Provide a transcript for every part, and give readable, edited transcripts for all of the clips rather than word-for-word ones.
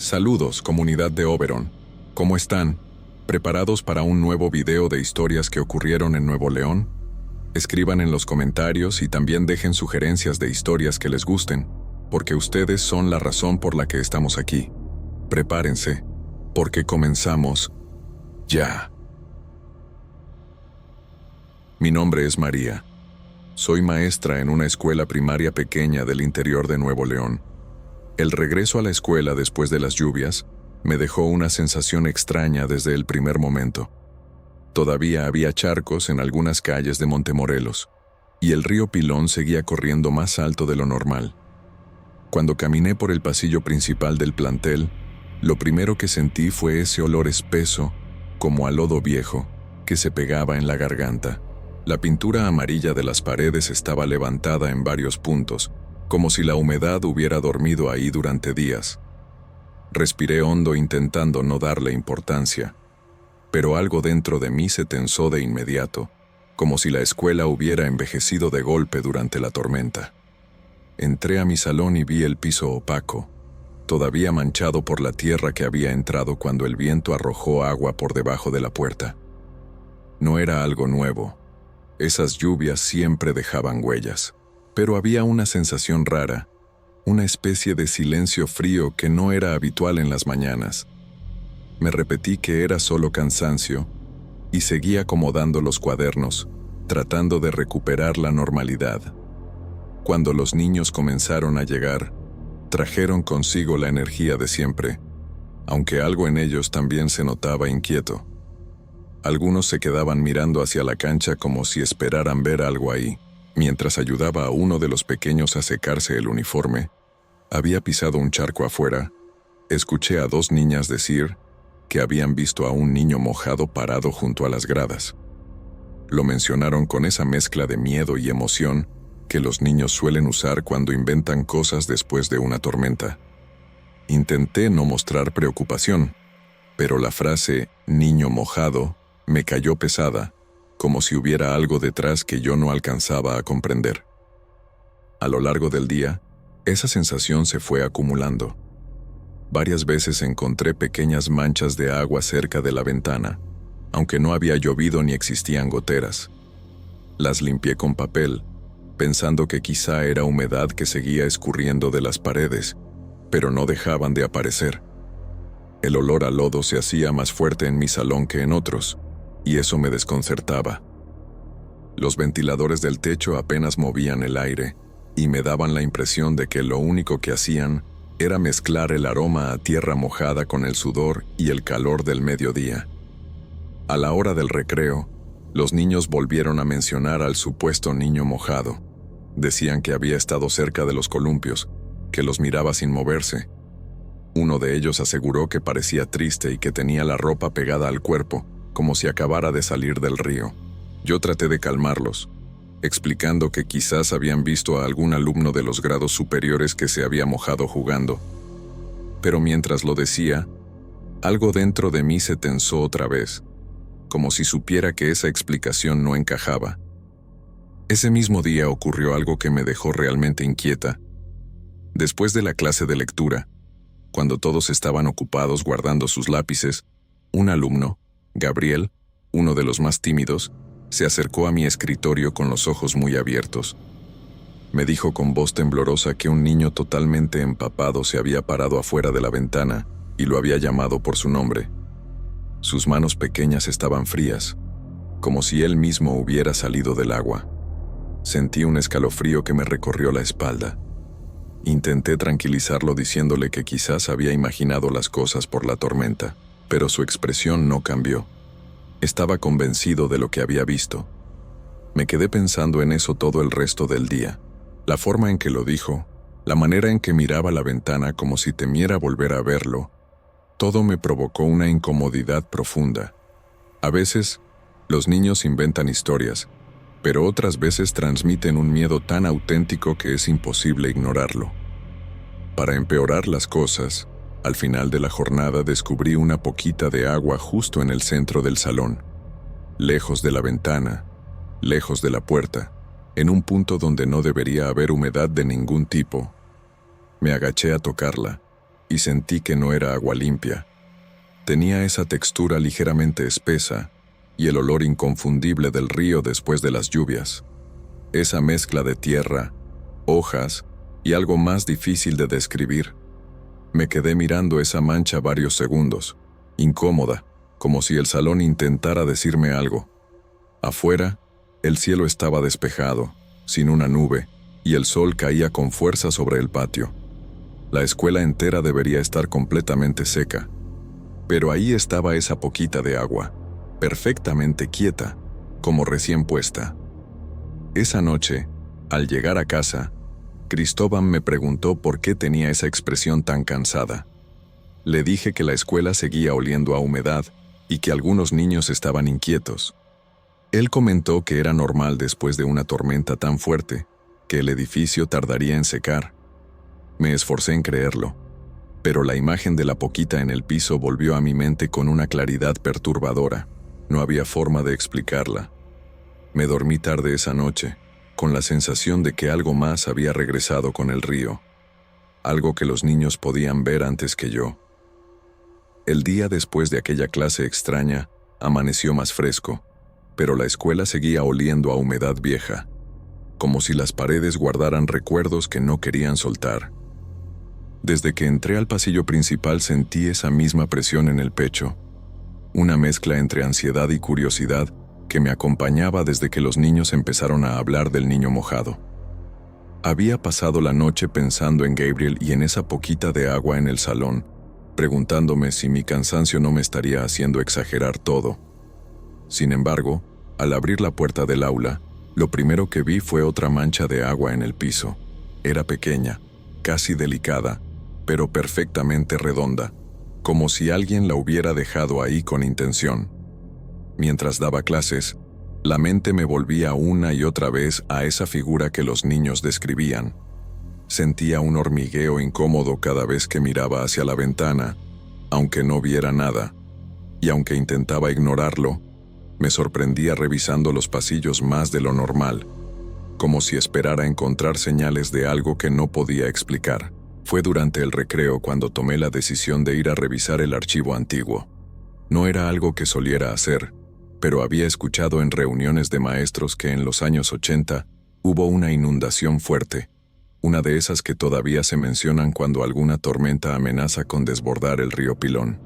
Saludos, comunidad de Oberon. ¿Cómo están? ¿Preparados para un nuevo video de historias que ocurrieron en Nuevo León? Escriban en los comentarios y también dejen sugerencias de historias que les gusten, porque ustedes son la razón por la que estamos aquí. Prepárense, porque comenzamos ya. Mi nombre es María. Soy maestra en una escuela primaria pequeña del interior de Nuevo León. El regreso a la escuela después de las lluvias me dejó una sensación extraña desde el primer momento. Todavía había charcos en algunas calles de Montemorelos, y el río Pilón seguía corriendo más alto de lo normal. Cuando caminé por el pasillo principal del plantel, lo primero que sentí fue ese olor espeso, como a lodo viejo, que se pegaba en la garganta. La pintura amarilla de las paredes estaba levantada en varios puntos, como si la humedad hubiera dormido ahí durante días. Respiré hondo intentando no darle importancia, pero algo dentro de mí se tensó de inmediato, como si la escuela hubiera envejecido de golpe durante la tormenta. Entré a mi salón y vi el piso opaco, todavía manchado por la tierra que había entrado cuando el viento arrojó agua por debajo de la puerta. No era algo nuevo. Esas lluvias siempre dejaban huellas. Pero había una sensación rara, una especie de silencio frío que no era habitual en las mañanas. Me repetí que era solo cansancio y seguí acomodando los cuadernos, tratando de recuperar la normalidad. Cuando los niños comenzaron a llegar, trajeron consigo la energía de siempre, aunque algo en ellos también se notaba inquieto. Algunos se quedaban mirando hacia la cancha como si esperaran ver algo ahí. Mientras ayudaba a uno de los pequeños a secarse el uniforme, había pisado un charco afuera, escuché a dos niñas decir que habían visto a un niño mojado parado junto a las gradas. Lo mencionaron con esa mezcla de miedo y emoción que los niños suelen usar cuando inventan cosas después de una tormenta. Intenté no mostrar preocupación, pero la frase «niño mojado» me cayó pesada, como si hubiera algo detrás que yo no alcanzaba a comprender. A lo largo del día, esa sensación se fue acumulando. Varias veces encontré pequeñas manchas de agua cerca de la ventana, aunque no había llovido ni existían goteras. Las limpié con papel, pensando que quizá era humedad que seguía escurriendo de las paredes, pero no dejaban de aparecer. El olor a lodo se hacía más fuerte en mi salón que en otros, y eso me desconcertaba. Los ventiladores del techo apenas movían el aire, y me daban la impresión de que lo único que hacían era mezclar el aroma a tierra mojada con el sudor y el calor del mediodía. A la hora del recreo, los niños volvieron a mencionar al supuesto niño mojado. Decían que había estado cerca de los columpios, que los miraba sin moverse. Uno de ellos aseguró que parecía triste y que tenía la ropa pegada al cuerpo, como si acabara de salir del río. Yo traté de calmarlos, explicando que quizás habían visto a algún alumno de los grados superiores que se había mojado jugando. Pero mientras lo decía, algo dentro de mí se tensó otra vez, como si supiera que esa explicación no encajaba. Ese mismo día ocurrió algo que me dejó realmente inquieta. Después de la clase de lectura, cuando todos estaban ocupados guardando sus lápices, un alumno, Gabriel, uno de los más tímidos, se acercó a mi escritorio con los ojos muy abiertos. Me dijo con voz temblorosa que un niño totalmente empapado se había parado afuera de la ventana y lo había llamado por su nombre. Sus manos pequeñas estaban frías, como si él mismo hubiera salido del agua. Sentí un escalofrío que me recorrió la espalda. Intenté tranquilizarlo diciéndole que quizás había imaginado las cosas por la tormenta, pero su expresión no cambió. Estaba convencido de lo que había visto. Me quedé pensando en eso todo el resto del día. La forma en que lo dijo, la manera en que miraba la ventana como si temiera volver a verlo, todo me provocó una incomodidad profunda. A veces, los niños inventan historias, pero otras veces transmiten un miedo tan auténtico que es imposible ignorarlo. Para empeorar las cosas, al final de la jornada descubrí una poquita de agua justo en el centro del salón, lejos de la ventana, lejos de la puerta, en un punto donde no debería haber humedad de ningún tipo. Me agaché a tocarla, y sentí que no era agua limpia. Tenía esa textura ligeramente espesa y el olor inconfundible del río después de las lluvias. Esa mezcla de tierra, hojas y algo más difícil de describir. Me quedé mirando esa mancha varios segundos, incómoda, como si el salón intentara decirme algo. Afuera, el cielo estaba despejado, sin una nube, y el sol caía con fuerza sobre el patio. La escuela entera debería estar completamente seca. Pero ahí estaba esa poquita de agua, perfectamente quieta, como recién puesta. Esa noche, al llegar a casa, Cristóbal me preguntó por qué tenía esa expresión tan cansada. Le dije que la escuela seguía oliendo a humedad y que algunos niños estaban inquietos. Él comentó que era normal después de una tormenta tan fuerte, que el edificio tardaría en secar. Me esforcé en creerlo, pero la imagen de la poquita en el piso volvió a mi mente con una claridad perturbadora. No había forma de explicarla. Me dormí tarde esa noche, con la sensación de que algo más había regresado con el río, algo que los niños podían ver antes que yo. El día después de aquella clase extraña, amaneció más fresco, pero la escuela seguía oliendo a humedad vieja, como si las paredes guardaran recuerdos que no querían soltar. Desde que entré al pasillo principal sentí esa misma presión en el pecho, una mezcla entre ansiedad y curiosidad que me acompañaba desde que los niños empezaron a hablar del niño mojado. Había pasado la noche pensando en Gabriel y en esa poquita de agua en el salón, preguntándome si mi cansancio no me estaría haciendo exagerar todo. Sin embargo, al abrir la puerta del aula, lo primero que vi fue otra mancha de agua en el piso. Era pequeña, casi delicada, pero perfectamente redonda, como si alguien la hubiera dejado ahí con intención. Mientras daba clases, la mente me volvía una y otra vez a esa figura que los niños describían. Sentía un hormigueo incómodo cada vez que miraba hacia la ventana, aunque no viera nada, y aunque intentaba ignorarlo, me sorprendía revisando los pasillos más de lo normal, como si esperara encontrar señales de algo que no podía explicar. Fue durante el recreo cuando tomé la decisión de ir a revisar el archivo antiguo. No era algo que soliera hacer, pero había escuchado en reuniones de maestros que en los años 80 hubo una inundación fuerte, una de esas que todavía se mencionan cuando alguna tormenta amenaza con desbordar el río Pilón.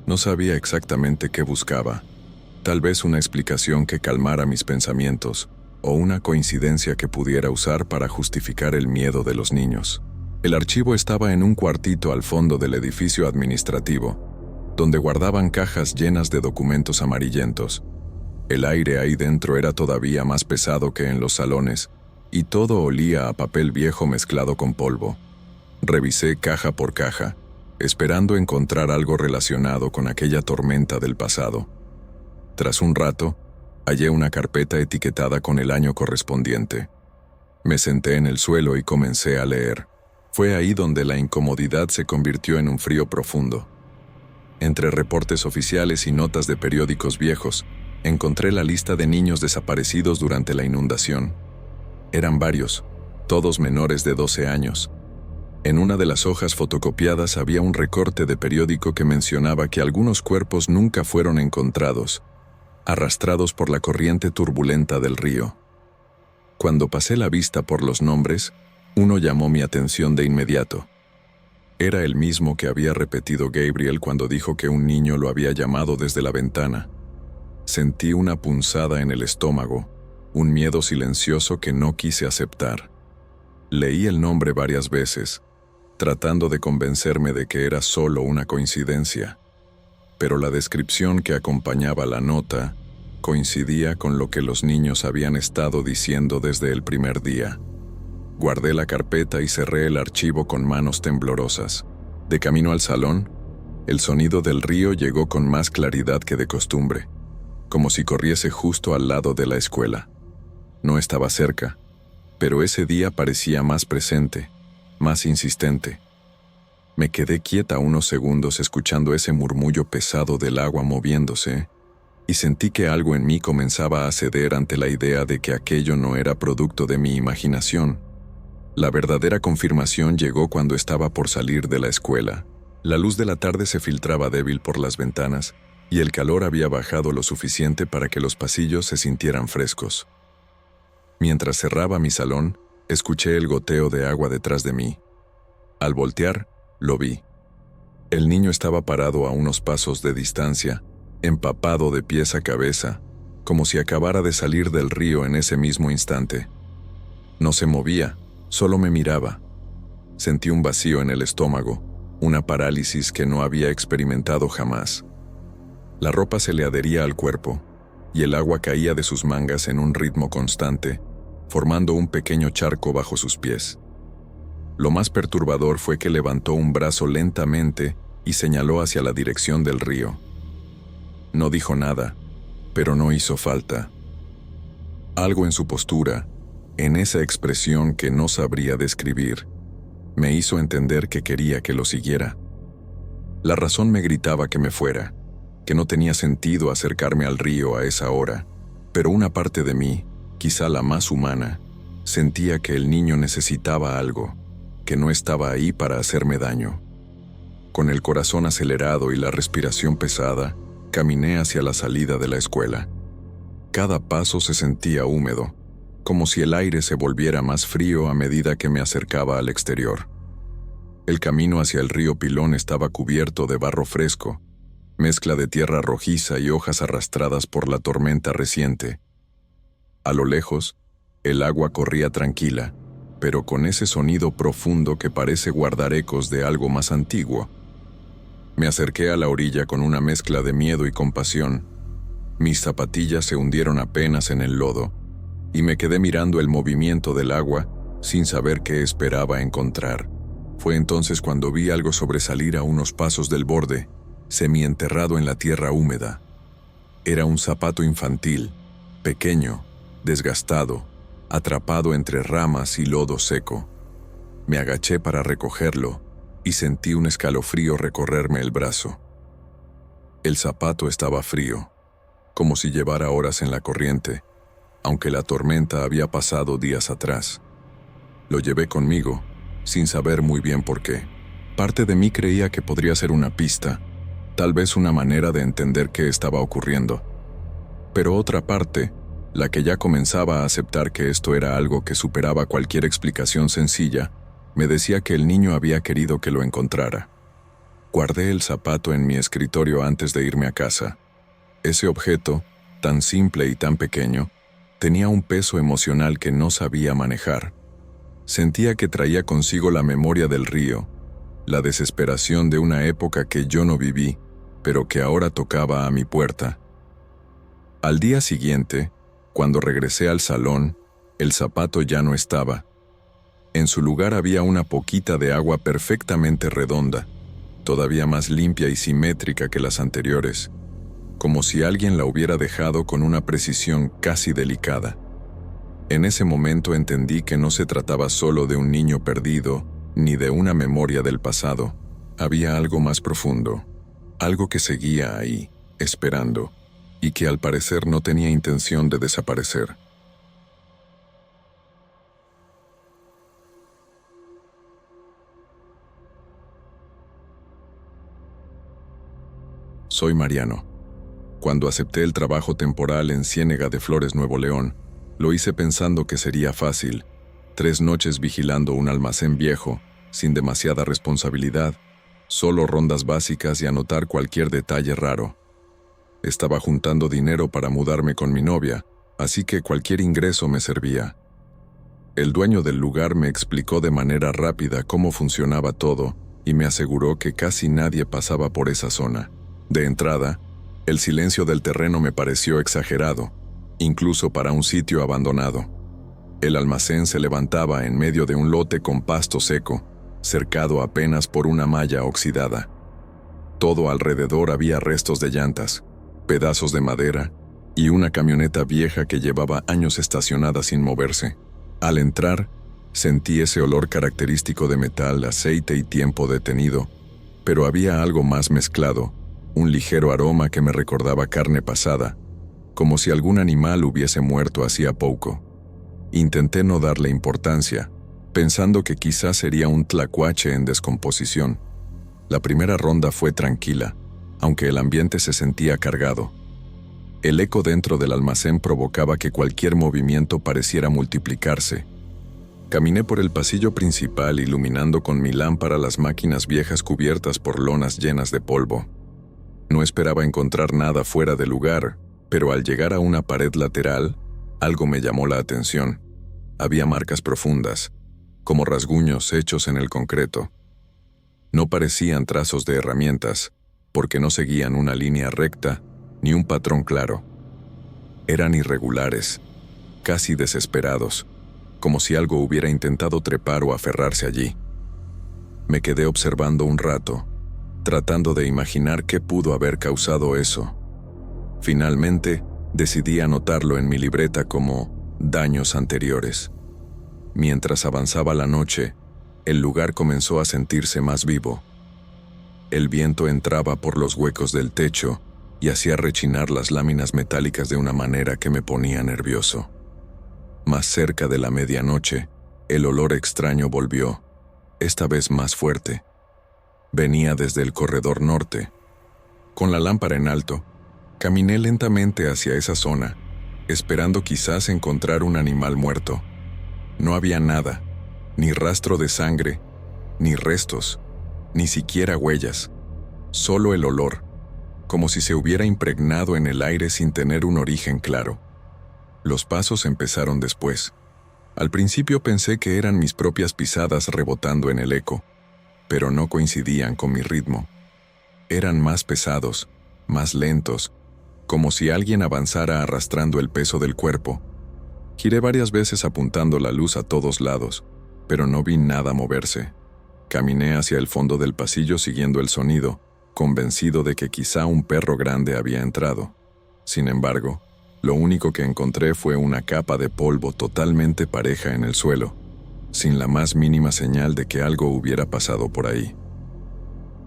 No sabía exactamente qué buscaba, tal vez una explicación que calmara mis pensamientos, o una coincidencia que pudiera usar para justificar el miedo de los niños. El archivo estaba en un cuartito al fondo del edificio administrativo, donde guardaban cajas llenas de documentos amarillentos. El aire ahí dentro era todavía más pesado que en los salones, y todo olía a papel viejo mezclado con polvo. Revisé caja por caja, esperando encontrar algo relacionado con aquella tormenta del pasado. Tras un rato, hallé una carpeta etiquetada con el año correspondiente. Me senté en el suelo y comencé a leer. Fue ahí donde la incomodidad se convirtió en un frío profundo. Entre reportes oficiales y notas de periódicos viejos, encontré la lista de niños desaparecidos durante la inundación. Eran varios, todos menores de 12 años. En una de las hojas fotocopiadas había un recorte de periódico que mencionaba que algunos cuerpos nunca fueron encontrados, arrastrados por la corriente turbulenta del río. Cuando pasé la vista por los nombres, uno llamó mi atención de inmediato. Era el mismo que había repetido Gabriel cuando dijo que un niño lo había llamado desde la ventana. Sentí una punzada en el estómago, un miedo silencioso que no quise aceptar. Leí el nombre varias veces, tratando de convencerme de que era solo una coincidencia, pero la descripción que acompañaba la nota coincidía con lo que los niños habían estado diciendo desde el primer día. Guardé la carpeta y cerré el archivo con manos temblorosas. De camino al salón, el sonido del río llegó con más claridad que de costumbre, como si corriese justo al lado de la escuela. No estaba cerca, pero ese día parecía más presente, más insistente. Me quedé quieta unos segundos escuchando ese murmullo pesado del agua moviéndose, y sentí que algo en mí comenzaba a ceder ante la idea de que aquello no era producto de mi imaginación. La verdadera confirmación llegó cuando estaba por salir de la escuela. La luz de la tarde se filtraba débil por las ventanas y el calor había bajado lo suficiente para que los pasillos se sintieran frescos. Mientras cerraba mi salón, escuché el goteo de agua detrás de mí. Al voltear, lo vi. El niño estaba parado a unos pasos de distancia, empapado de pies a cabeza, como si acabara de salir del río en ese mismo instante. No se movía, solo me miraba. Sentí un vacío en el estómago, una parálisis que no había experimentado jamás. La ropa se le adhería al cuerpo, y el agua caía de sus mangas en un ritmo constante, formando un pequeño charco bajo sus pies. Lo más perturbador fue que levantó un brazo lentamente y señaló hacia la dirección del río. No dijo nada, pero no hizo falta. Algo en su postura, en esa expresión que no sabría describir, me hizo entender que quería que lo siguiera. La razón me gritaba que me fuera, que no tenía sentido acercarme al río a esa hora, pero una parte de mí, quizá la más humana, sentía que el niño necesitaba algo, que no estaba ahí para hacerme daño. Con el corazón acelerado y la respiración pesada, caminé hacia la salida de la escuela. Cada paso se sentía húmedo, como si el aire se volviera más frío a medida que me acercaba al exterior. El camino hacia el río Pilón estaba cubierto de barro fresco, mezcla de tierra rojiza y hojas arrastradas por la tormenta reciente. A lo lejos, el agua corría tranquila, pero con ese sonido profundo que parece guardar ecos de algo más antiguo. Me acerqué a la orilla con una mezcla de miedo y compasión. Mis zapatillas se hundieron apenas en el lodo, y me quedé mirando el movimiento del agua sin saber qué esperaba encontrar. Fue entonces cuando vi algo sobresalir a unos pasos del borde, semienterrado en la tierra húmeda. Era un zapato infantil, pequeño, desgastado, atrapado entre ramas y lodo seco. Me agaché para recogerlo y sentí un escalofrío recorrerme el brazo. El zapato estaba frío, como si llevara horas en la corriente, aunque la tormenta había pasado días atrás. Lo llevé conmigo, sin saber muy bien por qué. Parte de mí creía que podría ser una pista, tal vez una manera de entender qué estaba ocurriendo. Pero otra parte, la que ya comenzaba a aceptar que esto era algo que superaba cualquier explicación sencilla, me decía que el niño había querido que lo encontrara. Guardé el zapato en mi escritorio antes de irme a casa. Ese objeto, tan simple y tan pequeño, tenía un peso emocional que no sabía manejar. Sentía que traía consigo la memoria del río, la desesperación de una época que yo no viví, pero que ahora tocaba a mi puerta. Al día siguiente, cuando regresé al salón, el zapato ya no estaba. En su lugar había una poquita de agua perfectamente redonda, todavía más limpia y simétrica que las anteriores, como si alguien la hubiera dejado con una precisión casi delicada. En ese momento entendí que no se trataba solo de un niño perdido, ni de una memoria del pasado. Había algo más profundo, algo que seguía ahí, esperando, y que al parecer no tenía intención de desaparecer. Soy Mariano. Cuando acepté el trabajo temporal en Ciénega de Flores, Nuevo León, lo hice pensando que sería fácil. 3 noches vigilando un almacén viejo, sin demasiada responsabilidad, solo rondas básicas y anotar cualquier detalle raro. Estaba juntando dinero para mudarme con mi novia, así que cualquier ingreso me servía. El dueño del lugar me explicó de manera rápida cómo funcionaba todo y me aseguró que casi nadie pasaba por esa zona. De entrada, el silencio del terreno me pareció exagerado, incluso para un sitio abandonado. El almacén se levantaba en medio de un lote con pasto seco, cercado apenas por una malla oxidada. Todo alrededor había restos de llantas, pedazos de madera y una camioneta vieja que llevaba años estacionada sin moverse. Al entrar, sentí ese olor característico de metal, aceite y tiempo detenido, pero había algo más mezclado, un ligero aroma que me recordaba carne pasada, como si algún animal hubiese muerto hacía poco. Intenté no darle importancia, pensando que quizás sería un tlacuache en descomposición. La primera ronda fue tranquila, aunque el ambiente se sentía cargado. El eco dentro del almacén provocaba que cualquier movimiento pareciera multiplicarse. Caminé por el pasillo principal iluminando con mi lámpara las máquinas viejas cubiertas por lonas llenas de polvo. No esperaba encontrar nada fuera de lugar, pero al llegar a una pared lateral, algo me llamó la atención. Había marcas profundas, como rasguños hechos en el concreto. No parecían trazos de herramientas, porque no seguían una línea recta ni un patrón claro. Eran irregulares, casi desesperados, como si algo hubiera intentado trepar o aferrarse allí. Me quedé observando un rato, tratando de imaginar qué pudo haber causado eso. Finalmente, decidí anotarlo en mi libreta como daños anteriores. Mientras avanzaba la noche, el lugar comenzó a sentirse más vivo. El viento entraba por los huecos del techo y hacía rechinar las láminas metálicas de una manera que me ponía nervioso. Más cerca de la medianoche, el olor extraño volvió, esta vez más fuerte. Venía desde el corredor norte. Con la lámpara en alto, caminé lentamente hacia esa zona, esperando quizás encontrar un animal muerto. No había nada, ni rastro de sangre, ni restos, ni siquiera huellas, solo el olor, como si se hubiera impregnado en el aire sin tener un origen claro. Los pasos empezaron después. Al principio pensé que eran mis propias pisadas rebotando en el eco, pero no coincidían con mi ritmo. Eran más pesados, más lentos, como si alguien avanzara arrastrando el peso del cuerpo. Giré varias veces apuntando la luz a todos lados, pero no vi nada moverse. Caminé hacia el fondo del pasillo siguiendo el sonido, convencido de que quizá un perro grande había entrado. Sin embargo, lo único que encontré fue una capa de polvo totalmente pareja en el suelo, sin la más mínima señal de que algo hubiera pasado por ahí.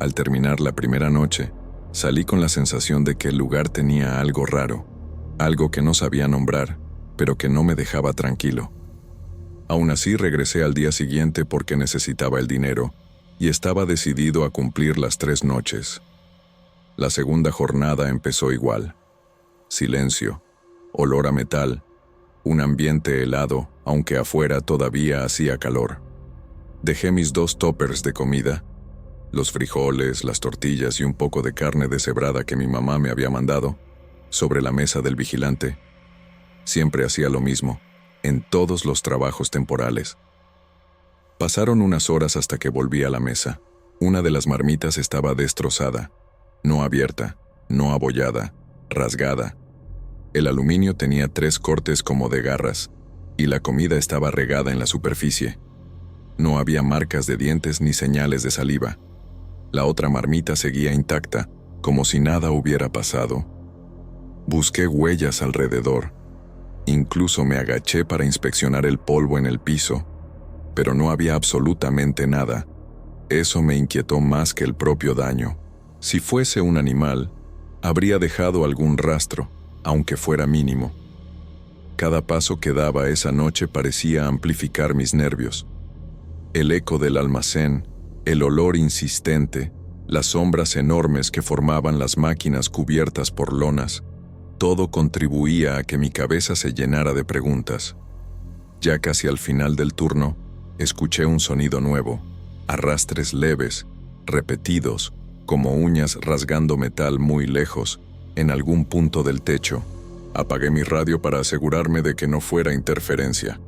Al terminar la primera noche, salí con la sensación de que el lugar tenía algo raro, algo que no sabía nombrar, pero que no me dejaba tranquilo. Aún así regresé al día siguiente porque necesitaba el dinero y estaba decidido a cumplir las 3 noches. La segunda jornada empezó igual. Silencio, olor a metal, un ambiente helado, aunque afuera todavía hacía calor. Dejé mis 2 toppers de comida, los frijoles, las tortillas y un poco de carne deshebrada que mi mamá me había mandado, sobre la mesa del vigilante. Siempre hacía lo mismo, en todos los trabajos temporales. Pasaron unas horas hasta que volví a la mesa. Una de las marmitas estaba destrozada, no abierta, no abollada, rasgada. El aluminio tenía 3 cortes como de garras, y la comida estaba regada en la superficie. No había marcas de dientes ni señales de saliva. La otra marmita seguía intacta, como si nada hubiera pasado. Busqué huellas alrededor. Incluso me agaché para inspeccionar el polvo en el piso, pero no había absolutamente nada. Eso me inquietó más que el propio daño. Si fuese un animal, habría dejado algún rastro, aunque fuera mínimo. Cada paso que daba esa noche parecía amplificar mis nervios. El eco del almacén, el olor insistente, las sombras enormes que formaban las máquinas cubiertas por lonas, todo contribuía a que mi cabeza se llenara de preguntas. Ya casi al final del turno, escuché un sonido nuevo, arrastres leves, repetidos, como uñas rasgando metal muy lejos, en algún punto del techo. Apagué mi radio para asegurarme de que no fuera interferencia.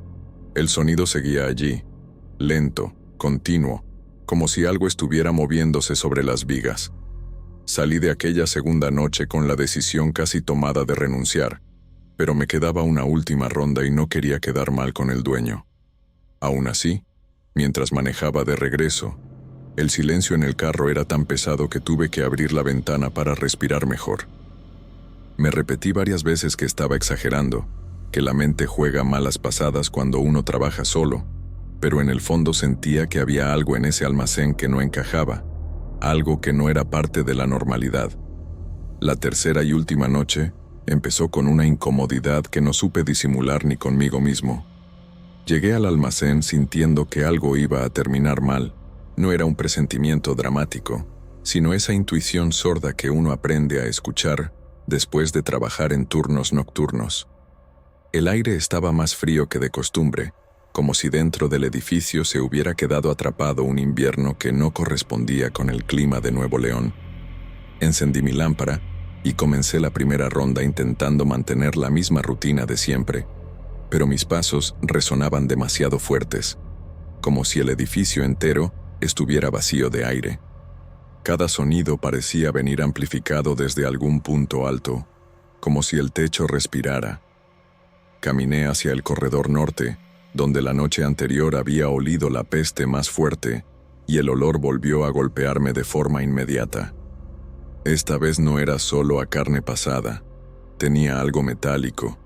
El sonido seguía allí, lento, continuo, como si algo estuviera moviéndose sobre las vigas. Salí de aquella segunda noche con la decisión casi tomada de renunciar, pero me quedaba una última ronda y no quería quedar mal con el dueño. Aún así, mientras manejaba de regreso, el silencio en el carro era tan pesado que tuve que abrir la ventana para respirar mejor. Me repetí varias veces que estaba exagerando, que la mente juega malas pasadas cuando uno trabaja solo, pero en el fondo sentía que había algo en ese almacén que no encajaba, algo que no era parte de la normalidad. La tercera y última noche empezó con una incomodidad que no supe disimular ni conmigo mismo. Llegué al almacén sintiendo que algo iba a terminar mal. No era un presentimiento dramático, sino esa intuición sorda que uno aprende a escuchar después de trabajar en turnos nocturnos. El aire estaba más frío que de costumbre, como si dentro del edificio se hubiera quedado atrapado un invierno que no correspondía con el clima de Nuevo León. Encendí mi lámpara y comencé la primera ronda intentando mantener la misma rutina de siempre, pero mis pasos resonaban demasiado fuertes, como si el edificio entero estuviera vacío de aire. Cada sonido parecía venir amplificado desde algún punto alto, como si el techo respirara. Caminé hacia el corredor norte, donde la noche anterior había olido la peste más fuerte, y el olor volvió a golpearme de forma inmediata. Esta vez no era solo a carne pasada, tenía algo metálico,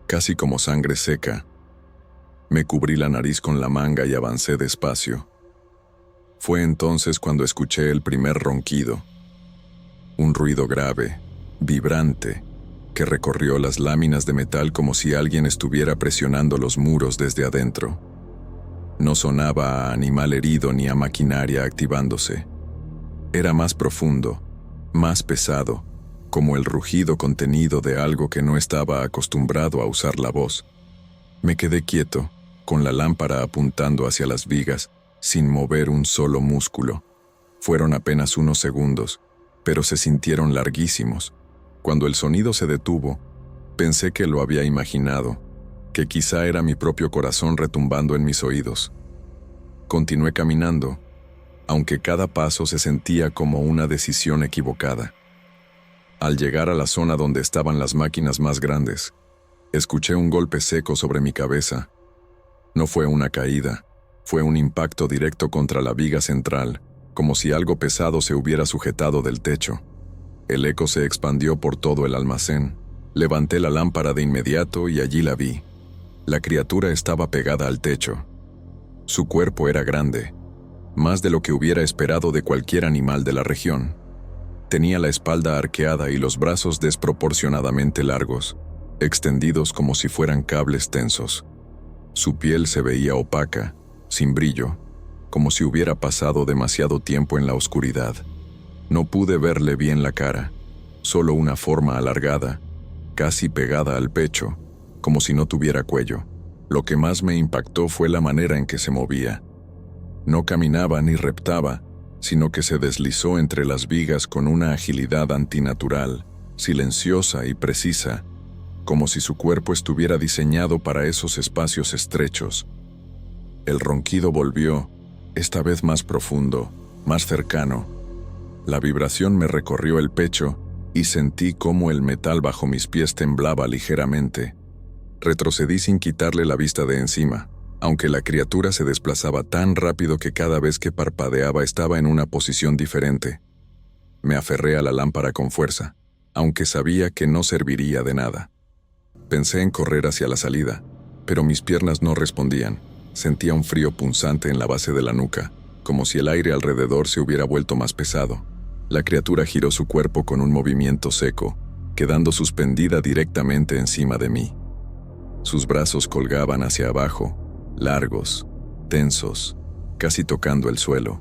casi como sangre seca. Me cubrí la nariz con la manga y avancé despacio. Fue entonces cuando escuché el primer ronquido. Un ruido grave, vibrante, que recorrió las láminas de metal como si alguien estuviera presionando los muros desde adentro. No sonaba a animal herido ni a maquinaria activándose. Era más profundo, más pesado, como el rugido contenido de algo que no estaba acostumbrado a usar la voz. Me quedé quieto, con la lámpara apuntando hacia las vigas, sin mover un solo músculo. Fueron apenas unos segundos, pero se sintieron larguísimos. Cuando el sonido se detuvo, pensé que lo había imaginado, que quizá era mi propio corazón retumbando en mis oídos. Continué caminando, aunque cada paso se sentía como una decisión equivocada. Al llegar a la zona donde estaban las máquinas más grandes, escuché un golpe seco sobre mi cabeza. No fue una caída, fue un impacto directo contra la viga central, como si algo pesado se hubiera sujetado del techo. El eco se expandió por todo el almacén. Levanté la lámpara de inmediato y allí la vi. La criatura estaba pegada al techo. Su cuerpo era grande, más de lo que hubiera esperado de cualquier animal de la región. Tenía la espalda arqueada y los brazos desproporcionadamente largos, extendidos como si fueran cables tensos. Su piel se veía opaca, sin brillo, como si hubiera pasado demasiado tiempo en la oscuridad. No pude verle bien la cara, solo una forma alargada, casi pegada al pecho, como si no tuviera cuello. Lo que más me impactó fue la manera en que se movía. No caminaba ni reptaba, sino que se deslizó entre las vigas con una agilidad antinatural, silenciosa y precisa, como si su cuerpo estuviera diseñado para esos espacios estrechos. El ronquido volvió, esta vez más profundo, más cercano. La vibración me recorrió el pecho y sentí cómo el metal bajo mis pies temblaba ligeramente. Retrocedí sin quitarle la vista de encima, aunque la criatura se desplazaba tan rápido que cada vez que parpadeaba estaba en una posición diferente. Me aferré a la lámpara con fuerza, aunque sabía que no serviría de nada. Pensé en correr hacia la salida, pero mis piernas no respondían. Sentía un frío punzante en la base de la nuca, como si el aire alrededor se hubiera vuelto más pesado. La criatura giró su cuerpo con un movimiento seco, quedando suspendida directamente encima de mí. Sus brazos colgaban hacia abajo, largos, tensos, casi tocando el suelo.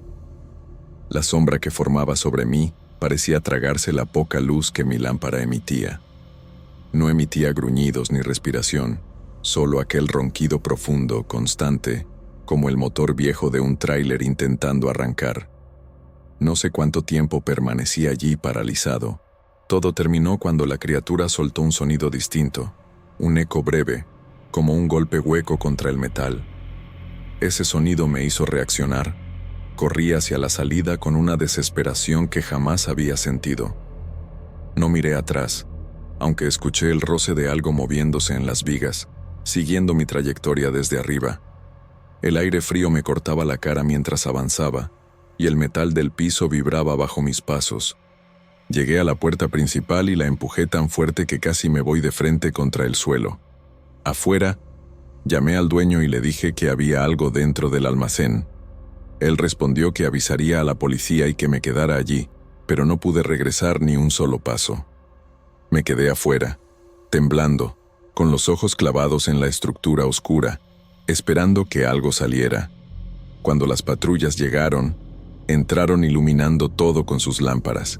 La sombra que formaba sobre mí parecía tragarse la poca luz que mi lámpara emitía. No emitía gruñidos ni respiración, solo aquel ronquido profundo, constante, como el motor viejo de un tráiler intentando arrancar. No sé cuánto tiempo permanecí allí paralizado. Todo terminó cuando la criatura soltó un sonido distinto, un eco breve, como un golpe hueco contra el metal. Ese sonido me hizo reaccionar. Corrí hacia la salida con una desesperación que jamás había sentido. No miré atrás, aunque escuché el roce de algo moviéndose en las vigas, siguiendo mi trayectoria desde arriba. El aire frío me cortaba la cara mientras avanzaba, y el metal del piso vibraba bajo mis pasos. Llegué a la puerta principal y la empujé tan fuerte que casi me voy de frente contra el suelo. Afuera, llamé al dueño y le dije que había algo dentro del almacén. Él respondió que avisaría a la policía y que me quedara allí, pero no pude regresar ni un solo paso. Me quedé afuera, temblando, con los ojos clavados en la estructura oscura, esperando que algo saliera. Cuando las patrullas llegaron, entraron iluminando todo con sus lámparas.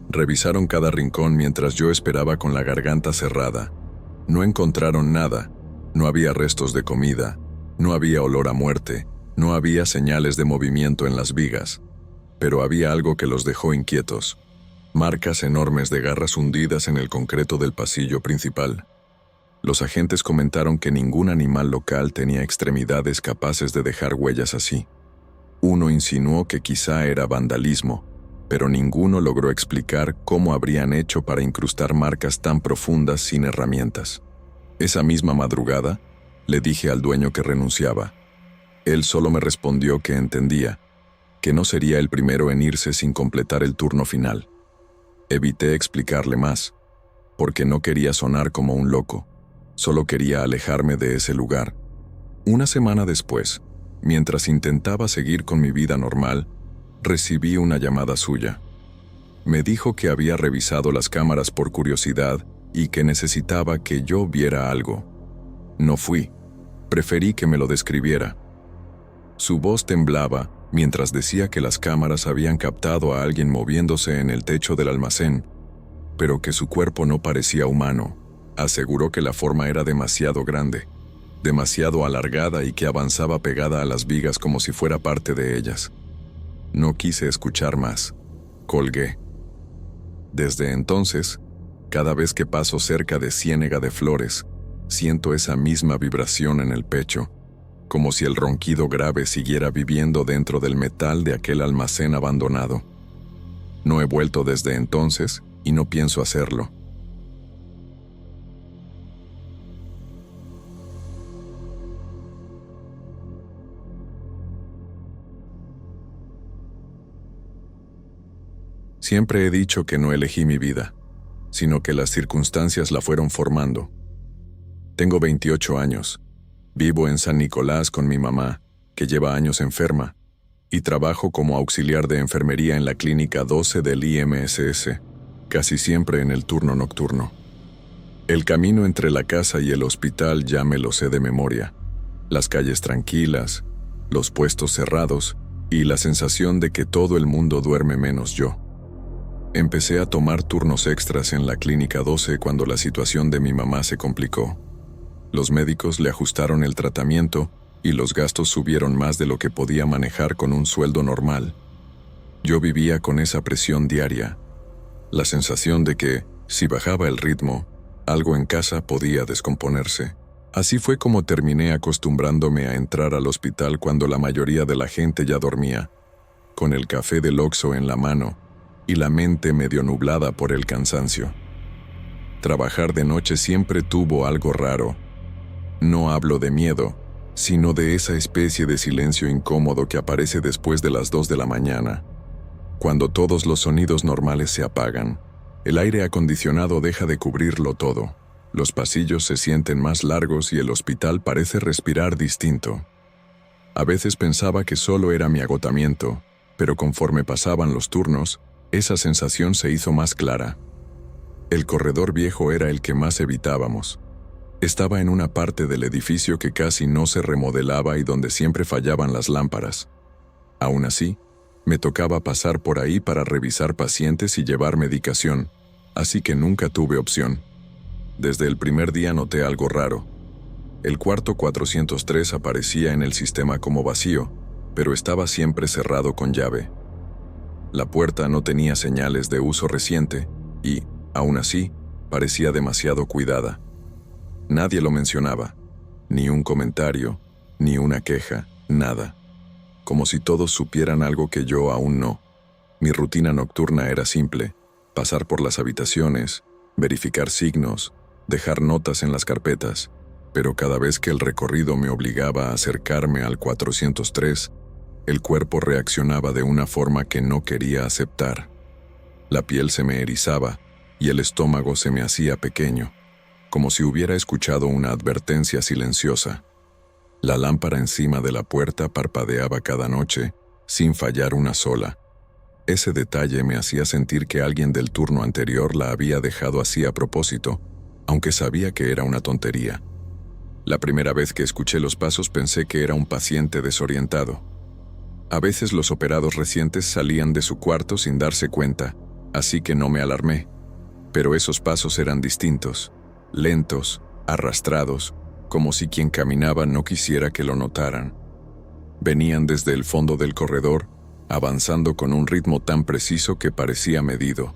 Revisaron cada rincón mientras yo esperaba con la garganta cerrada. No encontraron nada. No había restos de comida. No había olor a muerte. No había señales de movimiento en las vigas. Pero había algo que los dejó inquietos. Marcas enormes de garras hundidas en el concreto del pasillo principal. Los agentes comentaron que ningún animal local tenía extremidades capaces de dejar huellas así. Uno insinuó que quizá era vandalismo, pero ninguno logró explicar cómo habrían hecho para incrustar marcas tan profundas sin herramientas. Esa misma madrugada, le dije al dueño que renunciaba. Él solo me respondió que entendía, que no sería el primero en irse sin completar el turno final. Evité explicarle más, porque no quería sonar como un loco. Solo quería alejarme de ese lugar. Una semana después, mientras intentaba seguir con mi vida normal, recibí una llamada suya. Me dijo que había revisado las cámaras por curiosidad y que necesitaba que yo viera algo. No fui. Preferí que me lo describiera. Su voz temblaba mientras decía que las cámaras habían captado a alguien moviéndose en el techo del almacén, pero que su cuerpo no parecía humano. Aseguró que la forma era demasiado grande, demasiado alargada y que avanzaba pegada a las vigas como si fuera parte de ellas. No quise escuchar más. Colgué. Desde entonces, cada vez que paso cerca de Ciénega de Flores, siento esa misma vibración en el pecho, como si el ronquido grave siguiera viviendo dentro del metal de aquel almacén abandonado. No he vuelto desde entonces y no pienso hacerlo. Siempre he dicho que no elegí mi vida, sino que las circunstancias la fueron formando. Tengo 28 años, vivo en San Nicolás con mi mamá, que lleva años enferma, y trabajo como auxiliar de enfermería en la clínica 12 del IMSS, casi siempre en el turno nocturno. El camino entre la casa y el hospital ya me lo sé de memoria, las calles tranquilas, los puestos cerrados y la sensación de que todo el mundo duerme menos yo. Empecé a tomar turnos extras en la clínica 12 cuando la situación de mi mamá se complicó. Los médicos le ajustaron el tratamiento y los gastos subieron más de lo que podía manejar con un sueldo normal. Yo vivía con esa presión diaria, la sensación de que, si bajaba el ritmo, algo en casa podía descomponerse. Así fue como terminé acostumbrándome a entrar al hospital cuando la mayoría de la gente ya dormía, con el café del Oxxo en la mano y la mente medio nublada por el cansancio. Trabajar de noche siempre tuvo algo raro. No hablo de miedo, sino de esa especie de silencio incómodo que aparece después de las 2 de la mañana, cuando todos los sonidos normales se apagan. El aire acondicionado deja de cubrirlo todo. Los pasillos se sienten más largos y el hospital parece respirar distinto. A veces pensaba que solo era mi agotamiento, pero conforme pasaban los turnos, esa sensación se hizo más clara. El corredor viejo era el que más evitábamos. Estaba en una parte del edificio que casi no se remodelaba y donde siempre fallaban las lámparas. Aún así, me tocaba pasar por ahí para revisar pacientes y llevar medicación, así que nunca tuve opción. Desde el primer día noté algo raro. El cuarto 403 aparecía en el sistema como vacío, pero estaba siempre cerrado con llave. La puerta no tenía señales de uso reciente y, aún así, parecía demasiado cuidada. Nadie lo mencionaba, ni un comentario, ni una queja, nada. Como si todos supieran algo que yo aún no. Mi rutina nocturna era simple: pasar por las habitaciones, verificar signos, dejar notas en las carpetas, pero cada vez que el recorrido me obligaba a acercarme al 403, el cuerpo reaccionaba de una forma que no quería aceptar. La piel se me erizaba y el estómago se me hacía pequeño, como si hubiera escuchado una advertencia silenciosa. La lámpara encima de la puerta parpadeaba cada noche, sin fallar una sola. Ese detalle me hacía sentir que alguien del turno anterior la había dejado así a propósito, aunque sabía que era una tontería. La primera vez que escuché los pasos pensé que era un paciente desorientado. A veces los operados recientes salían de su cuarto sin darse cuenta, así que no me alarmé. Pero esos pasos eran distintos, lentos, arrastrados, como si quien caminaba no quisiera que lo notaran. Venían desde el fondo del corredor, avanzando con un ritmo tan preciso que parecía medido.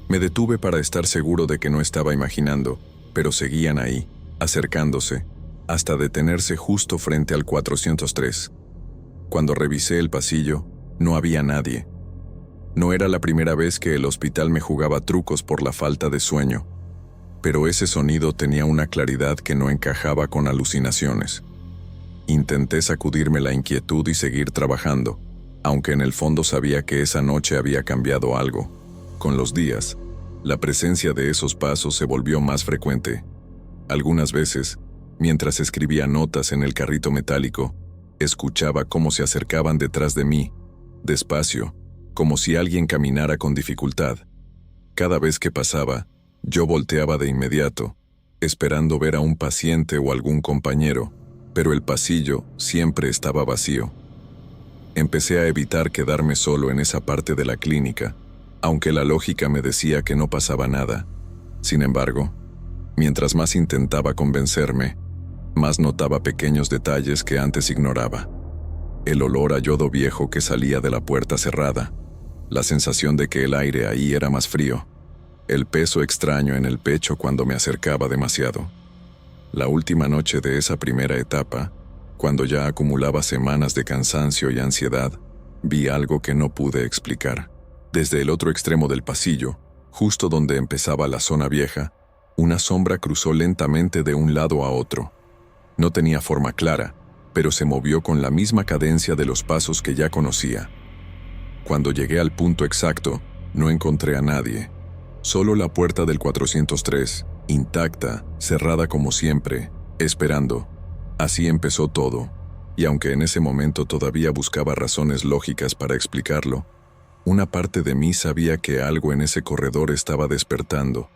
Me detuve para estar seguro de que no estaba imaginando, pero seguían ahí, acercándose, hasta detenerse justo frente al 403. Cuando revisé el pasillo, no había nadie. No era la primera vez que el hospital me jugaba trucos por la falta de sueño, pero ese sonido tenía una claridad que no encajaba con alucinaciones. Intenté sacudirme la inquietud y seguir trabajando, aunque en el fondo sabía que esa noche había cambiado algo. Con los días, la presencia de esos pasos se volvió más frecuente. Algunas veces, mientras escribía notas en el carrito metálico, escuchaba cómo se acercaban detrás de mí, despacio, como si alguien caminara con dificultad. Cada vez que pasaba, yo volteaba de inmediato, esperando ver a un paciente o algún compañero, pero el pasillo siempre estaba vacío. Empecé a evitar quedarme solo en esa parte de la clínica, aunque la lógica me decía que no pasaba nada. Sin embargo, mientras más intentaba convencerme, más notaba pequeños detalles que antes ignoraba. El olor a yodo viejo que salía de la puerta cerrada, la sensación de que el aire ahí era más frío, el peso extraño en el pecho cuando me acercaba demasiado. La última noche de esa primera etapa, cuando ya acumulaba semanas de cansancio y ansiedad, vi algo que no pude explicar. Desde el otro extremo del pasillo, justo donde empezaba la zona vieja, una sombra cruzó lentamente de un lado a otro. No tenía forma clara, pero se movió con la misma cadencia de los pasos que ya conocía. Cuando llegué al punto exacto, no encontré a nadie. Solo la puerta del 403, intacta, cerrada como siempre, esperando. Así empezó todo, y aunque en ese momento todavía buscaba razones lógicas para explicarlo, una parte de mí sabía que algo en ese corredor estaba despertando,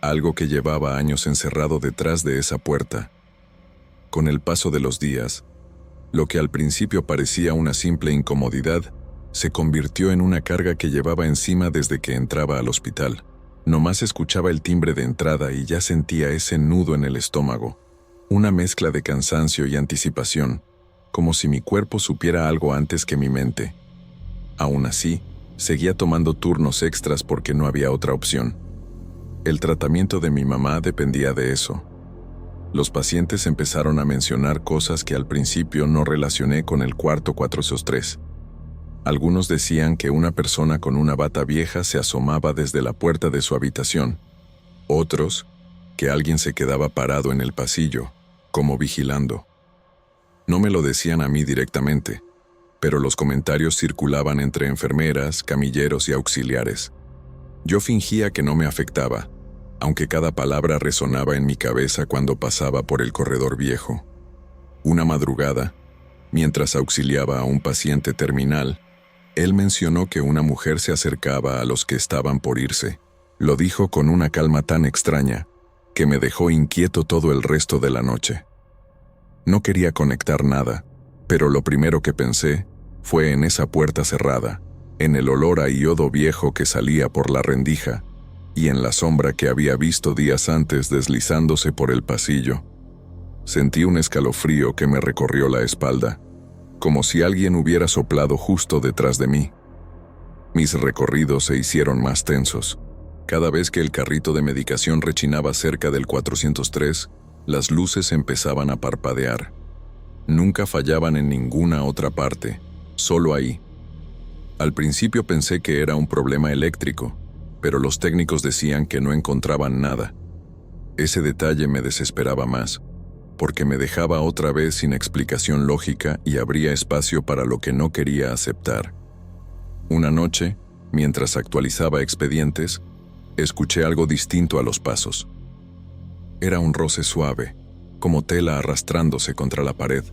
algo que llevaba años encerrado detrás de esa puerta. Con el paso de los días, lo que al principio parecía una simple incomodidad, se convirtió en una carga que llevaba encima desde que entraba al hospital. Nomás escuchaba el timbre de entrada y ya sentía ese nudo en el estómago, una mezcla de cansancio y anticipación, como si mi cuerpo supiera algo antes que mi mente. Aún así, seguía tomando turnos extras porque no había otra opción. El tratamiento de mi mamá dependía de eso. Los pacientes empezaron a mencionar cosas que al principio no relacioné con el cuarto 403. Algunos decían que una persona con una bata vieja se asomaba desde la puerta de su habitación. Otros, que alguien se quedaba parado en el pasillo, como vigilando. No me lo decían a mí directamente, pero los comentarios circulaban entre enfermeras, camilleros y auxiliares. Yo fingía que no me afectaba, aunque cada palabra resonaba en mi cabeza cuando pasaba por el corredor viejo. Una madrugada, mientras auxiliaba a un paciente terminal, él mencionó que una mujer se acercaba a los que estaban por irse. Lo dijo con una calma tan extraña que me dejó inquieto todo el resto de la noche. No quería conectar nada, pero lo primero que pensé fue en esa puerta cerrada, en el olor a yodo viejo que salía por la rendija y en la sombra que había visto días antes deslizándose por el pasillo. Sentí un escalofrío que me recorrió la espalda, como si alguien hubiera soplado justo detrás de mí. Mis recorridos se hicieron más tensos. Cada vez que el carrito de medicación rechinaba cerca del 403, las luces empezaban a parpadear. Nunca fallaban en ninguna otra parte, solo ahí. Al principio pensé que era un problema eléctrico, pero los técnicos decían que no encontraban nada. Ese detalle me desesperaba más, porque me dejaba otra vez sin explicación lógica y abría espacio para lo que no quería aceptar. Una noche, mientras actualizaba expedientes, escuché algo distinto a los pasos. Era un roce suave, como tela arrastrándose contra la pared.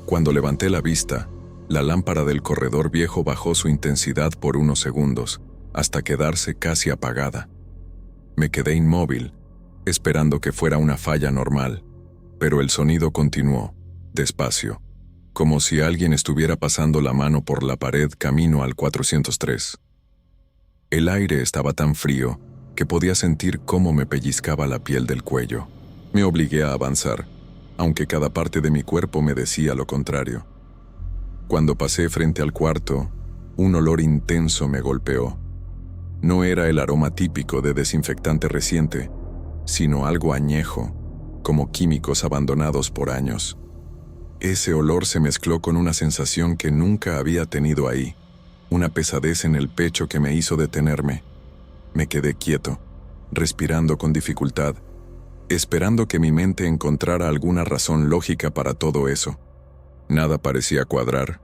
Cuando levanté la vista, la lámpara del corredor viejo bajó su intensidad por unos segundos, hasta quedarse casi apagada. Me quedé inmóvil, esperando que fuera una falla normal, Pero el sonido continuó, despacio, como si alguien estuviera pasando la mano por la pared camino al 403. El aire estaba tan frío que podía sentir cómo me pellizcaba la piel del cuello. Me obligué a avanzar, aunque cada parte de mi cuerpo me decía lo contrario. Cuando pasé frente al cuarto, un olor intenso me golpeó. No era el aroma típico de desinfectante reciente, sino algo añejo, como químicos abandonados por años. Ese olor se mezcló con una sensación que nunca había tenido ahí, una pesadez en el pecho que me hizo detenerme. Me quedé quieto, respirando con dificultad, esperando que mi mente encontrara alguna razón lógica para todo eso. Nada parecía cuadrar.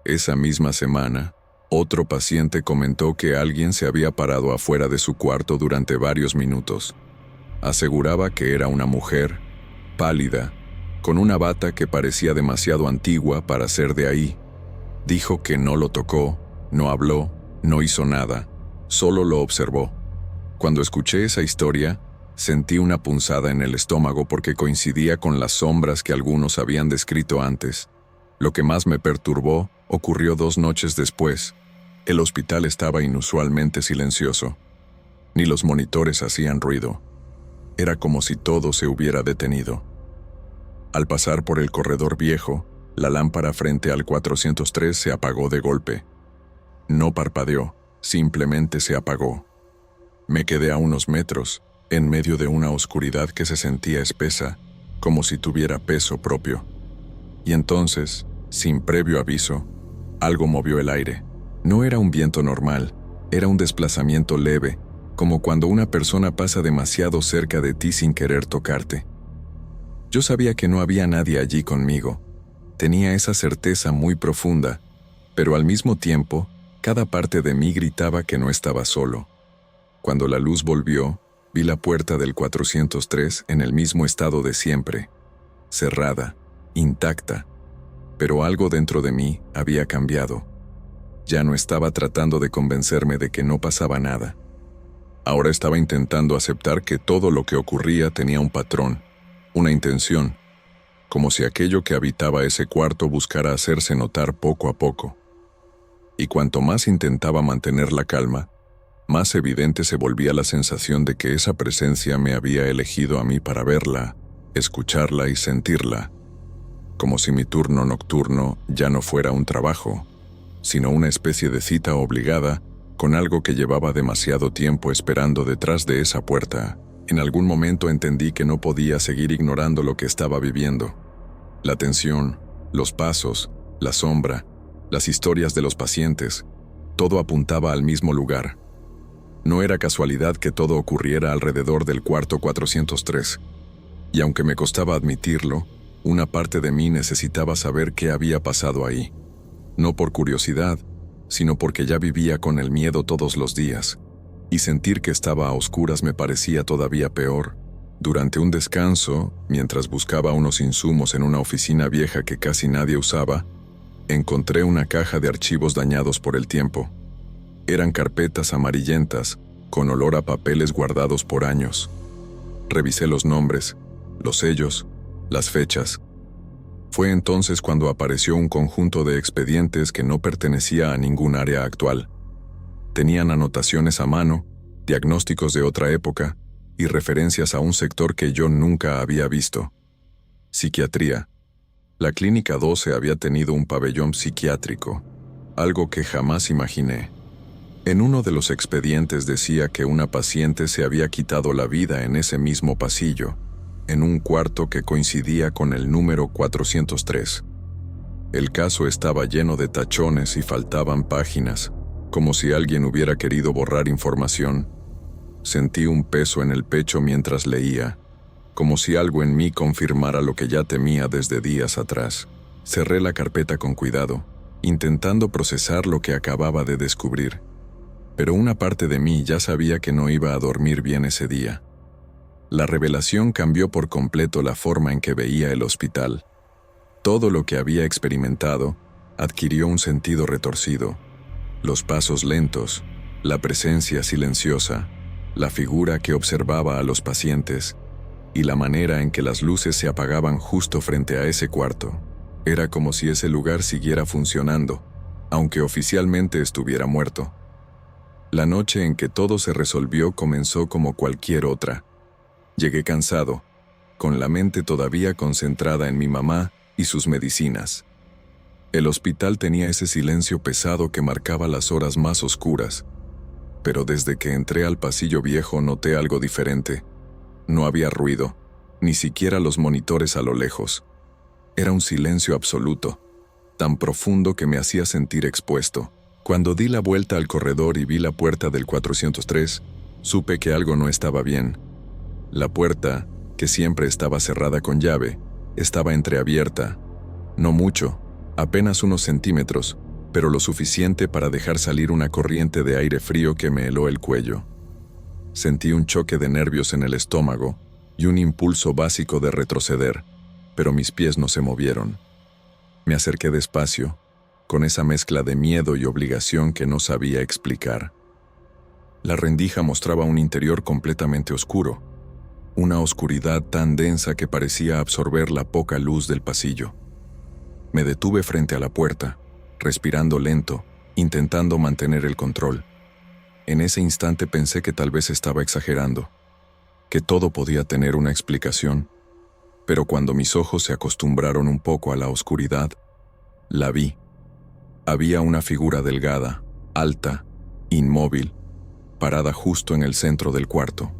Esa misma semana, otro paciente comentó que alguien se había parado afuera de su cuarto durante varios minutos. Aseguraba que era una mujer, pálida, con una bata que parecía demasiado antigua para ser de ahí. Dijo que no lo tocó, no habló, no hizo nada, solo lo observó. Cuando escuché esa historia, sentí una punzada en el estómago porque coincidía con las sombras que algunos habían descrito antes. Lo que más me perturbó ocurrió 2 noches después. El hospital estaba inusualmente silencioso. Ni los monitores hacían ruido. Era como si todo se hubiera detenido. Al pasar por el corredor viejo, la lámpara frente al 403 se apagó de golpe. No parpadeó, simplemente se apagó. Me quedé a unos metros, en medio de una oscuridad que se sentía espesa, como si tuviera peso propio. Y entonces, sin previo aviso, algo movió el aire. No era un viento normal, era un desplazamiento leve, como cuando una persona pasa demasiado cerca de ti sin querer tocarte. Yo sabía que no había nadie allí conmigo. Tenía esa certeza muy profunda, pero al mismo tiempo, cada parte de mí gritaba que no estaba solo. Cuando la luz volvió, vi la puerta del 403 en el mismo estado de siempre, cerrada, intacta, pero algo dentro de mí había cambiado. Ya no estaba tratando de convencerme de que no pasaba nada. Ahora estaba intentando aceptar que todo lo que ocurría tenía un patrón, una intención, como si aquello que habitaba ese cuarto buscara hacerse notar poco a poco. Y cuanto más intentaba mantener la calma, más evidente se volvía la sensación de que esa presencia me había elegido a mí para verla, escucharla y sentirla, como si mi turno nocturno ya no fuera un trabajo, sino una especie de cita obligada con algo que llevaba demasiado tiempo esperando detrás de esa puerta. En algún momento entendí que no podía seguir ignorando lo que estaba viviendo. La tensión, los pasos, la sombra, las historias de los pacientes, todo apuntaba al mismo lugar. No era casualidad que todo ocurriera alrededor del cuarto 403. Y aunque me costaba admitirlo, una parte de mí necesitaba saber qué había pasado ahí. No por curiosidad, sino porque ya vivía con el miedo todos los días. Y sentir que estaba a oscuras me parecía todavía peor. Durante un descanso, mientras buscaba unos insumos en una oficina vieja que casi nadie usaba, encontré una caja de archivos dañados por el tiempo. Eran carpetas amarillentas, con olor a papeles guardados por años. Revisé los nombres, los sellos, las fechas. Fue entonces cuando apareció un conjunto de expedientes que no pertenecía a ningún área actual. Tenían anotaciones a mano, diagnósticos de otra época y referencias a un sector que yo nunca había visto. Psiquiatría. La Clínica 12 había tenido un pabellón psiquiátrico, algo que jamás imaginé. En uno de los expedientes decía que una paciente se había quitado la vida en ese mismo pasillo, en un cuarto que coincidía con el número 403. El caso estaba lleno de tachones y faltaban páginas, como si alguien hubiera querido borrar información. Sentí un peso en el pecho mientras leía, como si algo en mí confirmara lo que ya temía desde días atrás. Cerré la carpeta con cuidado, intentando procesar lo que acababa de descubrir. Pero una parte de mí ya sabía que no iba a dormir bien ese día. La revelación cambió por completo la forma en que veía el hospital. Todo lo que había experimentado adquirió un sentido retorcido. Los pasos lentos, la presencia silenciosa, la figura que observaba a los pacientes. y la manera en que las luces se apagaban justo frente a ese cuarto. Era como si ese lugar siguiera funcionando, aunque oficialmente estuviera muerto. La noche en que todo se resolvió comenzó como cualquier otra. Llegué cansado, con la mente todavía concentrada en mi mamá y sus medicinas. El hospital tenía ese silencio pesado que marcaba las horas más oscuras, pero desde que entré al pasillo viejo noté algo diferente. No había ruido, ni siquiera los monitores a lo lejos. Era un silencio absoluto, tan profundo que me hacía sentir expuesto. Cuando di la vuelta al corredor y vi la puerta del 403, supe que algo no estaba bien. La puerta, que siempre estaba cerrada con llave, estaba entreabierta. No mucho, apenas unos centímetros, pero lo suficiente para dejar salir una corriente de aire frío que me heló el cuello. Sentí un choque de nervios en el estómago y un impulso básico de retroceder, pero mis pies no se movieron. Me acerqué despacio, con esa mezcla de miedo y obligación que no sabía explicar. La rendija mostraba un interior completamente oscuro, una oscuridad tan densa que parecía absorber la poca luz del pasillo. Me detuve frente a la puerta, respirando lento, intentando mantener el control. En ese instante pensé que tal vez estaba exagerando, que todo podía tener una explicación, pero cuando mis ojos se acostumbraron un poco a la oscuridad, la vi. Había una figura delgada, alta, inmóvil, parada justo en el centro del cuarto.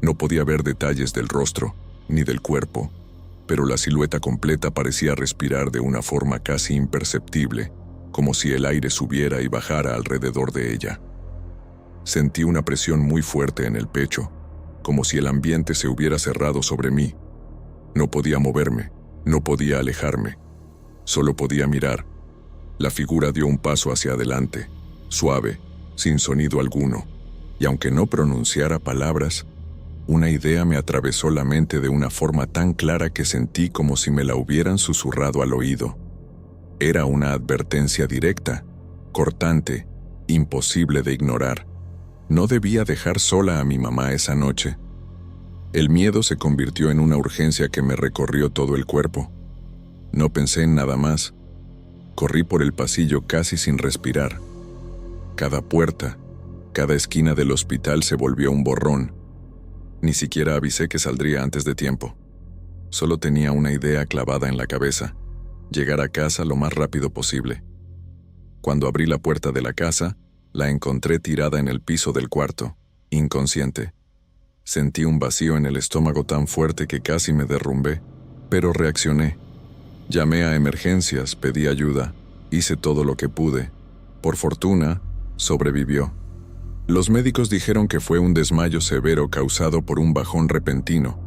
No podía ver detalles del rostro, ni del cuerpo, pero la silueta completa parecía respirar de una forma casi imperceptible, como si el aire subiera y bajara alrededor de ella. Sentí una presión muy fuerte en el pecho, como si el ambiente se hubiera cerrado sobre mí. No podía moverme, no podía alejarme, solo podía mirar. La figura dio un paso hacia adelante, suave, sin sonido alguno, y aunque no pronunciara palabras, una idea me atravesó la mente de una forma tan clara que sentí como si me la hubieran susurrado al oído. Era una advertencia directa, cortante, imposible de ignorar. No debía dejar sola a mi mamá esa noche. El miedo se convirtió en una urgencia que me recorrió todo el cuerpo. No pensé en nada más. Corrí por el pasillo casi sin respirar. Cada puerta, cada esquina del hospital se volvió un borrón. Ni siquiera avisé que saldría antes de tiempo. Solo tenía una idea clavada en la cabeza: llegar a casa lo más rápido posible. Cuando abrí la puerta de la casa, la encontré tirada en el piso del cuarto, inconsciente. Sentí un vacío en el estómago tan fuerte que casi me derrumbé, pero reaccioné. Llamé a emergencias, pedí ayuda, hice todo lo que pude. Por fortuna, sobrevivió. Los médicos dijeron que fue un desmayo severo causado por un bajón repentino,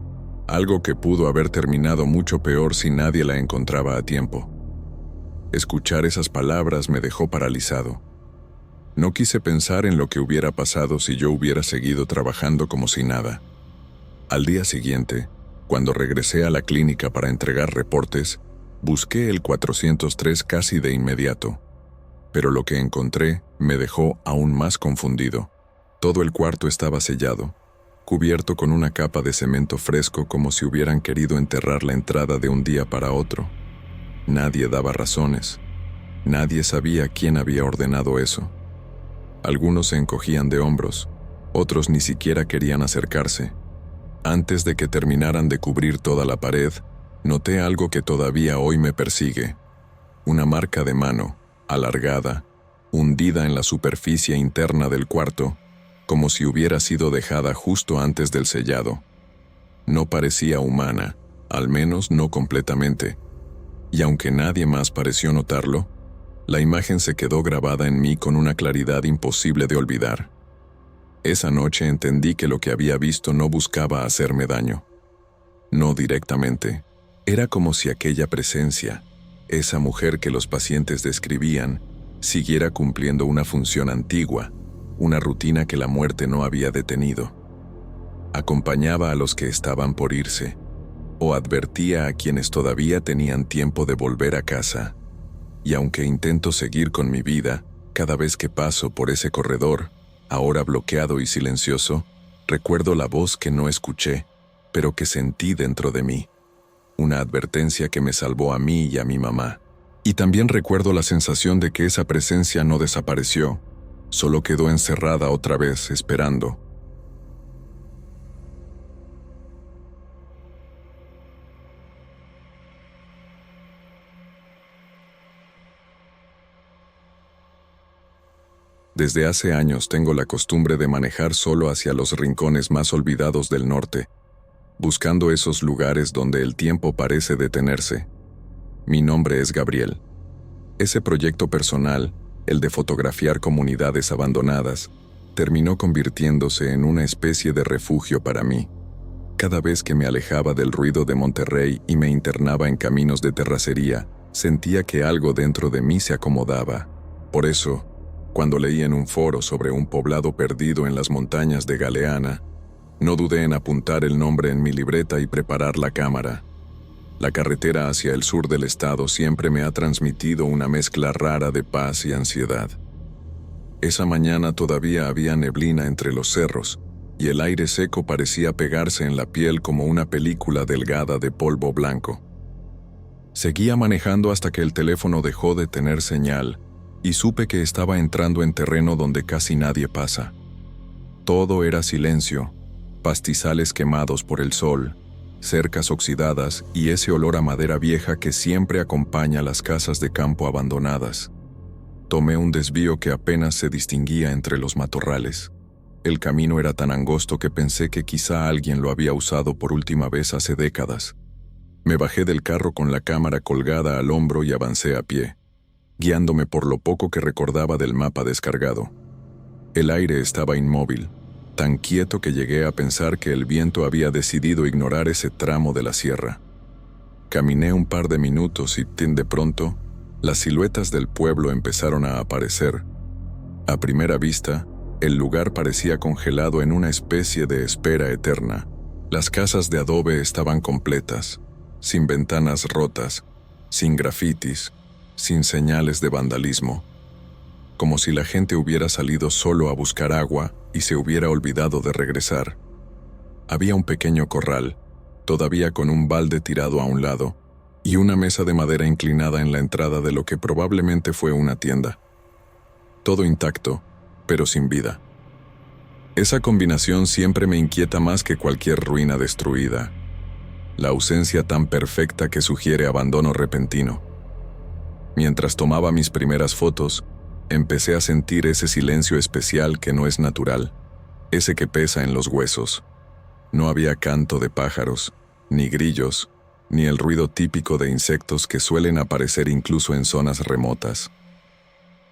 algo que pudo haber terminado mucho peor si nadie la encontraba a tiempo. Escuchar esas palabras me dejó paralizado. No quise pensar en lo que hubiera pasado si yo hubiera seguido trabajando como si nada. Al día siguiente, cuando regresé a la clínica para entregar reportes, busqué el 403 casi de inmediato, pero lo que encontré me dejó aún más confundido. Todo el cuarto estaba sellado, cubierto con una capa de cemento fresco como si hubieran querido enterrar la entrada de un día para otro. Nadie daba razones. Nadie sabía quién había ordenado eso. Algunos se encogían de hombros, otros ni siquiera querían acercarse. Antes de que terminaran de cubrir toda la pared, noté algo que todavía hoy me persigue. Una marca de mano, alargada, hundida en la superficie interna del cuarto, como si hubiera sido dejada justo antes del sellado. No parecía humana, al menos no completamente, y aunque nadie más pareció notarlo, la imagen se quedó grabada en mí con una claridad imposible de olvidar. Esa noche entendí que lo que había visto no buscaba hacerme daño. No directamente. Era como si aquella presencia, esa mujer que los pacientes describían, siguiera cumpliendo una función antigua, una rutina que la muerte no había detenido. Acompañaba a los que estaban por irse, o advertía a quienes todavía tenían tiempo de volver a casa. Y aunque intento seguir con mi vida, cada vez que paso por ese corredor, ahora bloqueado y silencioso, recuerdo la voz que no escuché, pero que sentí dentro de mí. Una advertencia que me salvó a mí y a mi mamá. Y también recuerdo la sensación de que esa presencia no desapareció, solo quedó encerrada otra vez, esperando. Desde hace años tengo la costumbre de manejar solo hacia los rincones más olvidados del norte, buscando esos lugares donde el tiempo parece detenerse. Mi nombre es Gabriel. Ese proyecto personal, el de fotografiar comunidades abandonadas, terminó convirtiéndose en una especie de refugio para mí. Cada vez que me alejaba del ruido de Monterrey y me internaba en caminos de terracería, sentía que algo dentro de mí se acomodaba. Por eso, cuando leí en un foro sobre un poblado perdido en las montañas de Galeana, no dudé en apuntar el nombre en mi libreta y preparar la cámara. La carretera hacia el sur del estado siempre me ha transmitido una mezcla rara de paz y ansiedad. Esa mañana todavía había neblina entre los cerros, y el aire seco parecía pegarse en la piel como una película delgada de polvo blanco. Seguía manejando hasta que el teléfono dejó de tener señal, y supe que estaba entrando en terreno donde casi nadie pasa. Todo era silencio, pastizales quemados por el sol, cercas oxidadas y ese olor a madera vieja que siempre acompaña las casas de campo abandonadas. Tomé un desvío que apenas se distinguía entre los matorrales. El camino era tan angosto que pensé que quizá alguien lo había usado por última vez hace décadas. Me bajé del carro con la cámara colgada al hombro y avancé a pie, guiándome por lo poco que recordaba del mapa descargado. El aire estaba inmóvil, tan quieto que llegué a pensar que el viento había decidido ignorar ese tramo de la sierra. Caminé un par de minutos y, de pronto, las siluetas del pueblo empezaron a aparecer. A primera vista, el lugar parecía congelado en una especie de espera eterna. Las casas de adobe estaban completas, sin ventanas rotas, sin grafitis, sin señales de vandalismo, como si la gente hubiera salido solo a buscar agua y se hubiera olvidado de regresar. Había un pequeño corral, todavía con un balde tirado a un lado, y una mesa de madera inclinada en la entrada de lo que probablemente fue una tienda. Todo intacto, pero sin vida. Esa combinación siempre me inquieta más que cualquier ruina destruida. La ausencia tan perfecta que sugiere abandono repentino. Mientras tomaba mis primeras fotos, empecé a sentir ese silencio especial que no es natural, ese que pesa en los huesos. No había canto de pájaros, ni grillos, ni el ruido típico de insectos que suelen aparecer incluso en zonas remotas.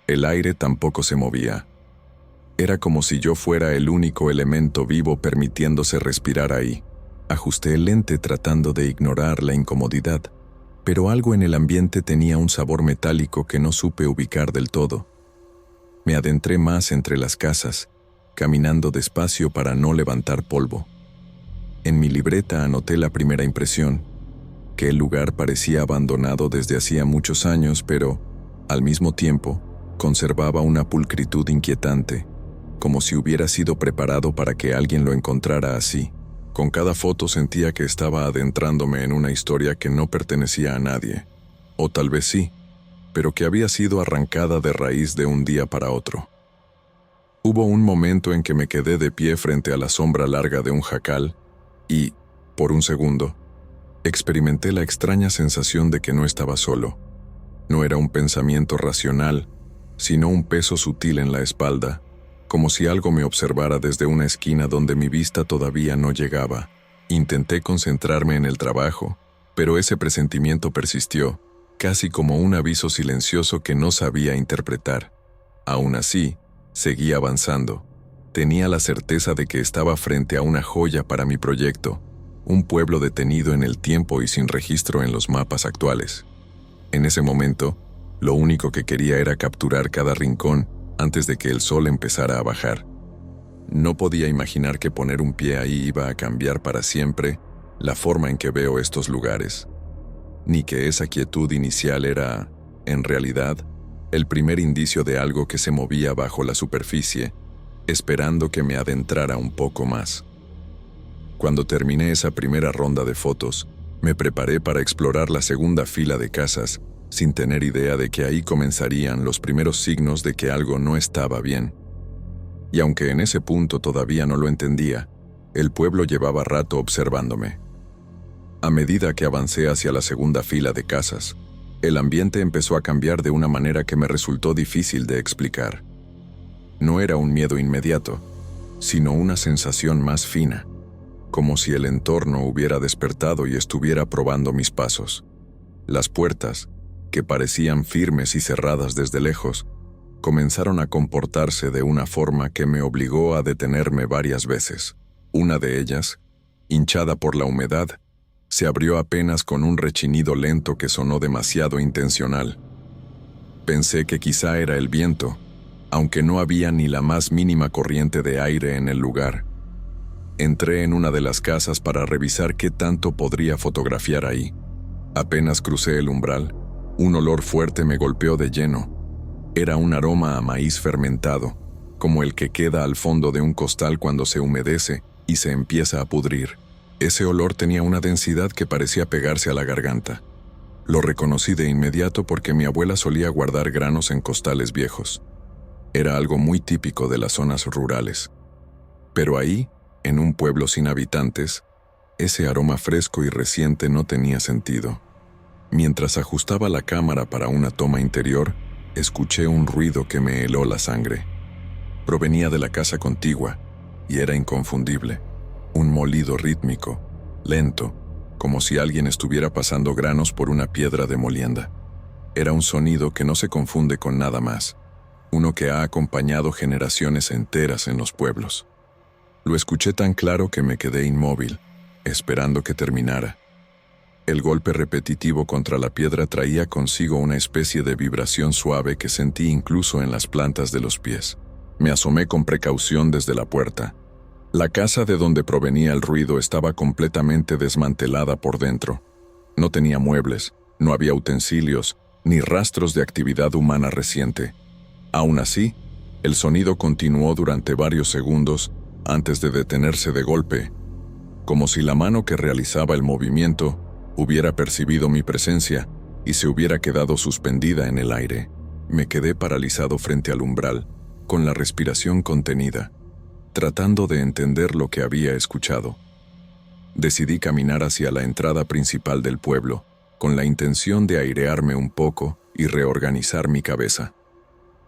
El aire tampoco se movía. Era como si yo fuera el único elemento vivo permitiéndose respirar ahí. Ajusté el lente tratando de ignorar la incomodidad, pero algo en el ambiente tenía un sabor metálico que no supe ubicar del todo. Me adentré más entre las casas, caminando despacio para no levantar polvo. En mi libreta anoté la primera impresión, que el lugar parecía abandonado desde hacía muchos años, pero, al mismo tiempo, conservaba una pulcritud inquietante, como si hubiera sido preparado para que alguien lo encontrara así. Con cada foto sentía que estaba adentrándome en una historia que no pertenecía a nadie, o tal vez sí, pero que había sido arrancada de raíz de un día para otro. Hubo un momento en que me quedé de pie frente a la sombra larga de un jacal y, por un segundo, experimenté la extraña sensación de que no estaba solo. No era un pensamiento racional, sino un peso sutil en la espalda, como si algo me observara desde una esquina donde mi vista todavía no llegaba. Intenté concentrarme en el trabajo, pero ese presentimiento persistió, casi como un aviso silencioso que no sabía interpretar. Aún así, seguí avanzando. Tenía la certeza de que estaba frente a una joya para mi proyecto, un pueblo detenido en el tiempo y sin registro en los mapas actuales. En ese momento, lo único que quería era capturar cada rincón antes de que el sol empezara a bajar. No podía imaginar que poner un pie ahí iba a cambiar para siempre la forma en que veo estos lugares, ni que esa quietud inicial era, en realidad, el primer indicio de algo que se movía bajo la superficie, esperando que me adentrara un poco más. Cuando terminé esa primera ronda de fotos, me preparé para explorar la segunda fila de casas, sin tener idea de que ahí comenzarían los primeros signos de que algo no estaba bien. Y aunque en ese punto todavía no lo entendía, el pueblo llevaba rato observándome. A medida que avancé hacia la segunda fila de casas, el ambiente empezó a cambiar de una manera que me resultó difícil de explicar. No era un miedo inmediato, sino una sensación más fina, como si el entorno hubiera despertado y estuviera probando mis pasos. Las puertas, que parecían firmes y cerradas desde lejos, comenzaron a comportarse de una forma que me obligó a detenerme varias veces. Una de ellas, hinchada por la humedad, se abrió apenas con un rechinido lento que sonó demasiado intencional. Pensé que quizá era el viento, aunque no había ni la más mínima corriente de aire en el lugar. Entré en una de las casas para revisar qué tanto podría fotografiar ahí. Apenas crucé el umbral, un olor fuerte me golpeó de lleno. Era un aroma a maíz fermentado, como el que queda al fondo de un costal cuando se humedece y se empieza a pudrir. Ese olor tenía una densidad que parecía pegarse a la garganta. Lo reconocí de inmediato porque mi abuela solía guardar granos en costales viejos. Era algo muy típico de las zonas rurales. Pero ahí, en un pueblo sin habitantes, ese aroma fresco y reciente no tenía sentido. Mientras ajustaba la cámara para una toma interior, escuché un ruido que me heló la sangre. Provenía de la casa contigua, y era inconfundible. Un molido rítmico, lento, como si alguien estuviera pasando granos por una piedra de molienda. Era un sonido que no se confunde con nada más, uno que ha acompañado generaciones enteras en los pueblos. Lo escuché tan claro que me quedé inmóvil, esperando que terminara. El golpe repetitivo contra la piedra traía consigo una especie de vibración suave que sentí incluso en las plantas de los pies. Me asomé con precaución desde la puerta. La casa de donde provenía el ruido estaba completamente desmantelada por dentro. No tenía muebles, no había utensilios, ni rastros de actividad humana reciente. Aún así, el sonido continuó durante varios segundos antes de detenerse de golpe, como si la mano que realizaba el movimiento hubiera percibido mi presencia y se hubiera quedado suspendida en el aire. Me quedé paralizado frente al umbral, con la respiración contenida, tratando de entender lo que había escuchado. Decidí caminar hacia la entrada principal del pueblo, con la intención de airearme un poco y reorganizar mi cabeza.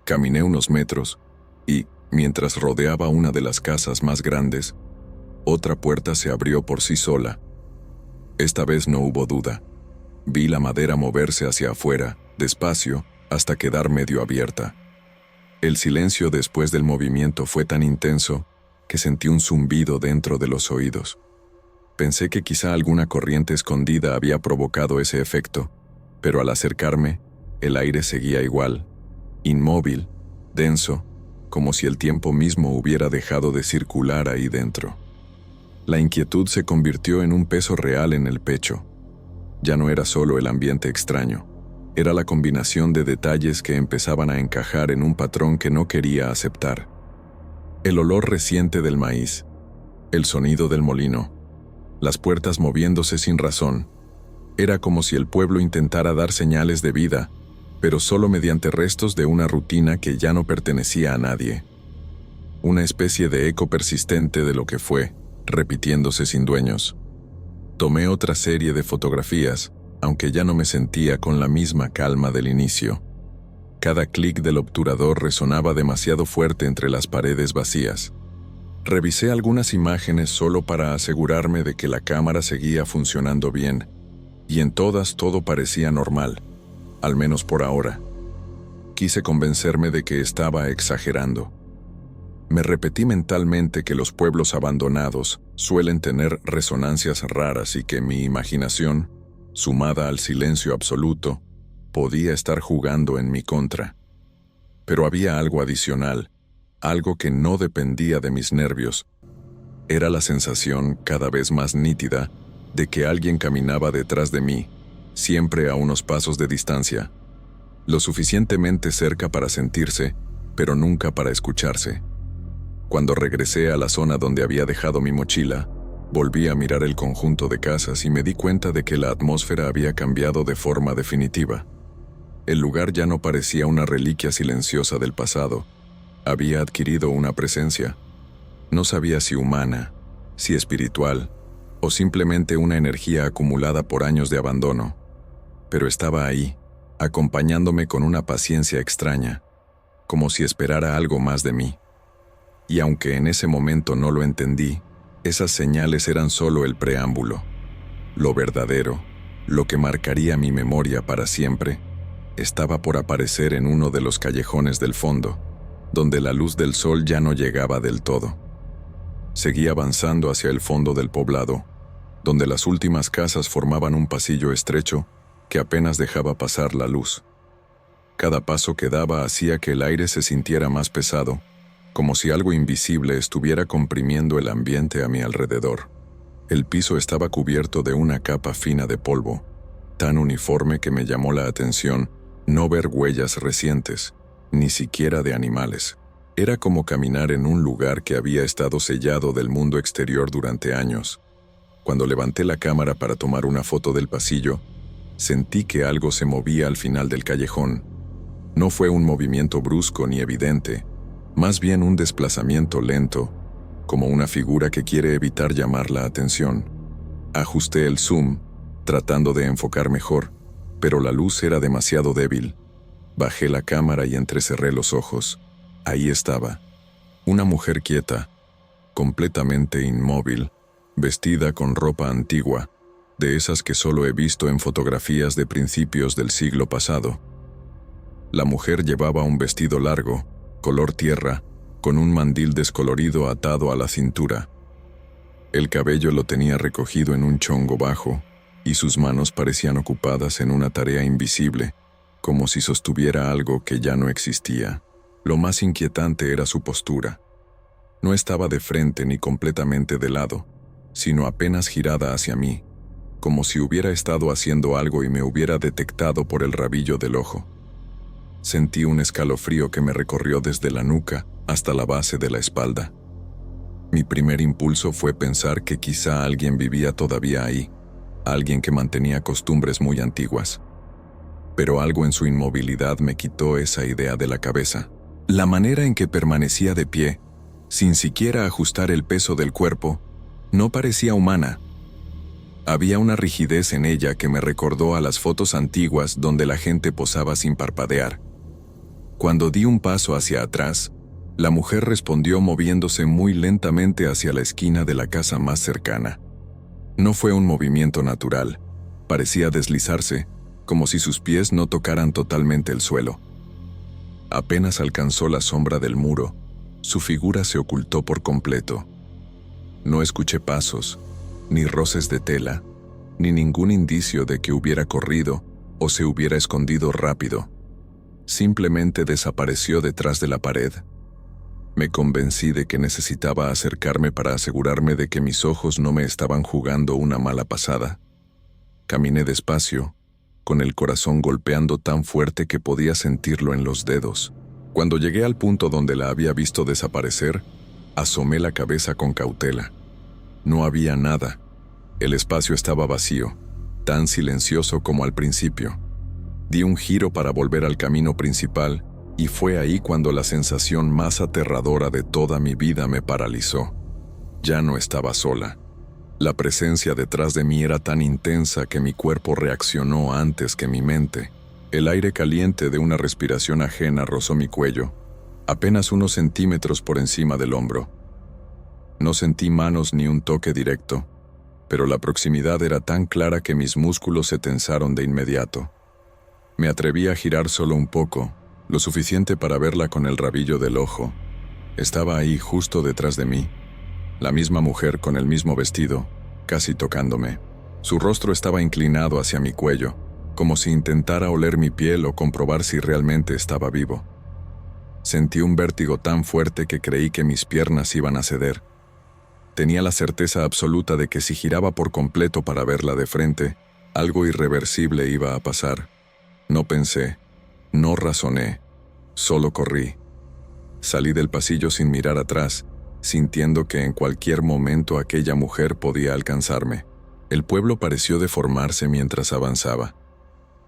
Caminé unos metros y, mientras rodeaba una de las casas más grandes, otra puerta se abrió por sí sola. Esta vez no hubo duda. Vi la madera moverse hacia afuera, despacio, hasta quedar medio abierta. El silencio después del movimiento fue tan intenso que sentí un zumbido dentro de los oídos. Pensé que quizá alguna corriente escondida había provocado ese efecto, pero al acercarme, el aire seguía igual, inmóvil, denso, como si el tiempo mismo hubiera dejado de circular ahí dentro. La inquietud se convirtió en un peso real en el pecho. Ya no era solo el ambiente extraño, era la combinación de detalles que empezaban a encajar en un patrón que no quería aceptar. El olor reciente del maíz, el sonido del molino, las puertas moviéndose sin razón. Era como si el pueblo intentara dar señales de vida, pero solo mediante restos de una rutina que ya no pertenecía a nadie. Una especie de eco persistente de lo que fue, repitiéndose sin dueños. Tomé otra serie de fotografías, aunque ya no me sentía con la misma calma del inicio. Cada clic del obturador resonaba demasiado fuerte entre las paredes vacías. Revisé algunas imágenes solo para asegurarme de que la cámara seguía funcionando bien, y en todas todo parecía normal, al menos por ahora. Quise convencerme de que estaba exagerando. Me repetí mentalmente que los pueblos abandonados suelen tener resonancias raras y que mi imaginación, sumada al silencio absoluto, podía estar jugando en mi contra. Pero había algo adicional, algo que no dependía de mis nervios. Era la sensación, cada vez más nítida, de que alguien caminaba detrás de mí, siempre a unos pasos de distancia, lo suficientemente cerca para sentirse, pero nunca para escucharse. Cuando regresé a la zona donde había dejado mi mochila, Volví a mirar el conjunto de casas y me di cuenta de que la atmósfera había cambiado de forma definitiva. El lugar ya no parecía una reliquia silenciosa del pasado. Había adquirido una presencia. No sabía si humana, si espiritual, o simplemente una energía acumulada por años de abandono. Pero estaba ahí, acompañándome con una paciencia extraña, como si esperara algo más de mí. Y aunque en ese momento no lo entendí, esas señales eran solo el preámbulo. Lo verdadero, lo que marcaría mi memoria para siempre, estaba por aparecer en uno de los callejones del fondo, donde la luz del sol ya no llegaba del todo. Seguí avanzando hacia el fondo del poblado, donde las últimas casas formaban un pasillo estrecho que apenas dejaba pasar la luz. Cada paso que daba hacía que el aire se sintiera más pesado, como si algo invisible estuviera comprimiendo el ambiente a mi alrededor. El piso estaba cubierto de una capa fina de polvo, tan uniforme que me llamó la atención no ver huellas recientes, ni siquiera de animales. Era como caminar en un lugar que había estado sellado del mundo exterior durante años. Cuando levanté la cámara para tomar una foto del pasillo, sentí que algo se movía al final del callejón. No fue un movimiento brusco ni evidente, más bien un desplazamiento lento, como una figura que quiere evitar llamar la atención. Ajusté el zoom, tratando de enfocar mejor, pero la luz era demasiado débil. Bajé la cámara y entrecerré los ojos. Ahí estaba, una mujer quieta, completamente inmóvil, vestida con ropa antigua, de esas que solo he visto en fotografías de principios del siglo pasado. La mujer llevaba un vestido largo, color tierra, con un mandil descolorido atado a la cintura. El cabello lo tenía recogido en un chongo bajo, y sus manos parecían ocupadas en una tarea invisible, como si sostuviera algo que ya no existía. Lo más inquietante era su postura. No estaba de frente ni completamente de lado, sino apenas girada hacia mí, como si hubiera estado haciendo algo y me hubiera detectado por el rabillo del ojo. Sentí un escalofrío que me recorrió desde la nuca hasta la base de la espalda. Mi primer impulso fue pensar que quizá alguien vivía todavía ahí, alguien que mantenía costumbres muy antiguas. Pero algo en su inmovilidad me quitó esa idea de la cabeza. La manera en que permanecía de pie, sin siquiera ajustar el peso del cuerpo, no parecía humana. Había una rigidez en ella que me recordó a las fotos antiguas donde la gente posaba sin parpadear. Cuando di un paso hacia atrás, la mujer respondió moviéndose muy lentamente hacia la esquina de la casa más cercana. No fue un movimiento natural, parecía deslizarse, como si sus pies no tocaran totalmente el suelo. Apenas alcanzó la sombra del muro, su figura se ocultó por completo. No escuché pasos, ni roces de tela, ni ningún indicio de que hubiera corrido o se hubiera escondido rápido. Simplemente desapareció detrás de la pared. Me convencí de que necesitaba acercarme para asegurarme de que mis ojos no me estaban jugando una mala pasada. Caminé despacio, con el corazón golpeando tan fuerte que podía sentirlo en los dedos. Cuando llegué al punto donde la había visto desaparecer, asomé la cabeza con cautela. No había nada. El espacio estaba vacío, tan silencioso como al principio. Di un giro para volver al camino principal, y fue ahí cuando la sensación más aterradora de toda mi vida me paralizó. Ya no estaba sola. La presencia detrás de mí era tan intensa que mi cuerpo reaccionó antes que mi mente. El aire caliente de una respiración ajena rozó mi cuello, apenas unos centímetros por encima del hombro. No sentí manos ni un toque directo, pero la proximidad era tan clara que mis músculos se tensaron de inmediato. Me atreví a girar solo un poco, lo suficiente para verla con el rabillo del ojo. Estaba ahí justo detrás de mí, la misma mujer con el mismo vestido, casi tocándome. Su rostro estaba inclinado hacia mi cuello, como si intentara oler mi piel o comprobar si realmente estaba vivo. Sentí un vértigo tan fuerte que creí que mis piernas iban a ceder. Tenía la certeza absoluta de que si giraba por completo para verla de frente, algo irreversible iba a pasar. No pensé, no razoné, solo corrí. Salí del pasillo sin mirar atrás, sintiendo que en cualquier momento aquella mujer podía alcanzarme. El pueblo pareció deformarse mientras avanzaba.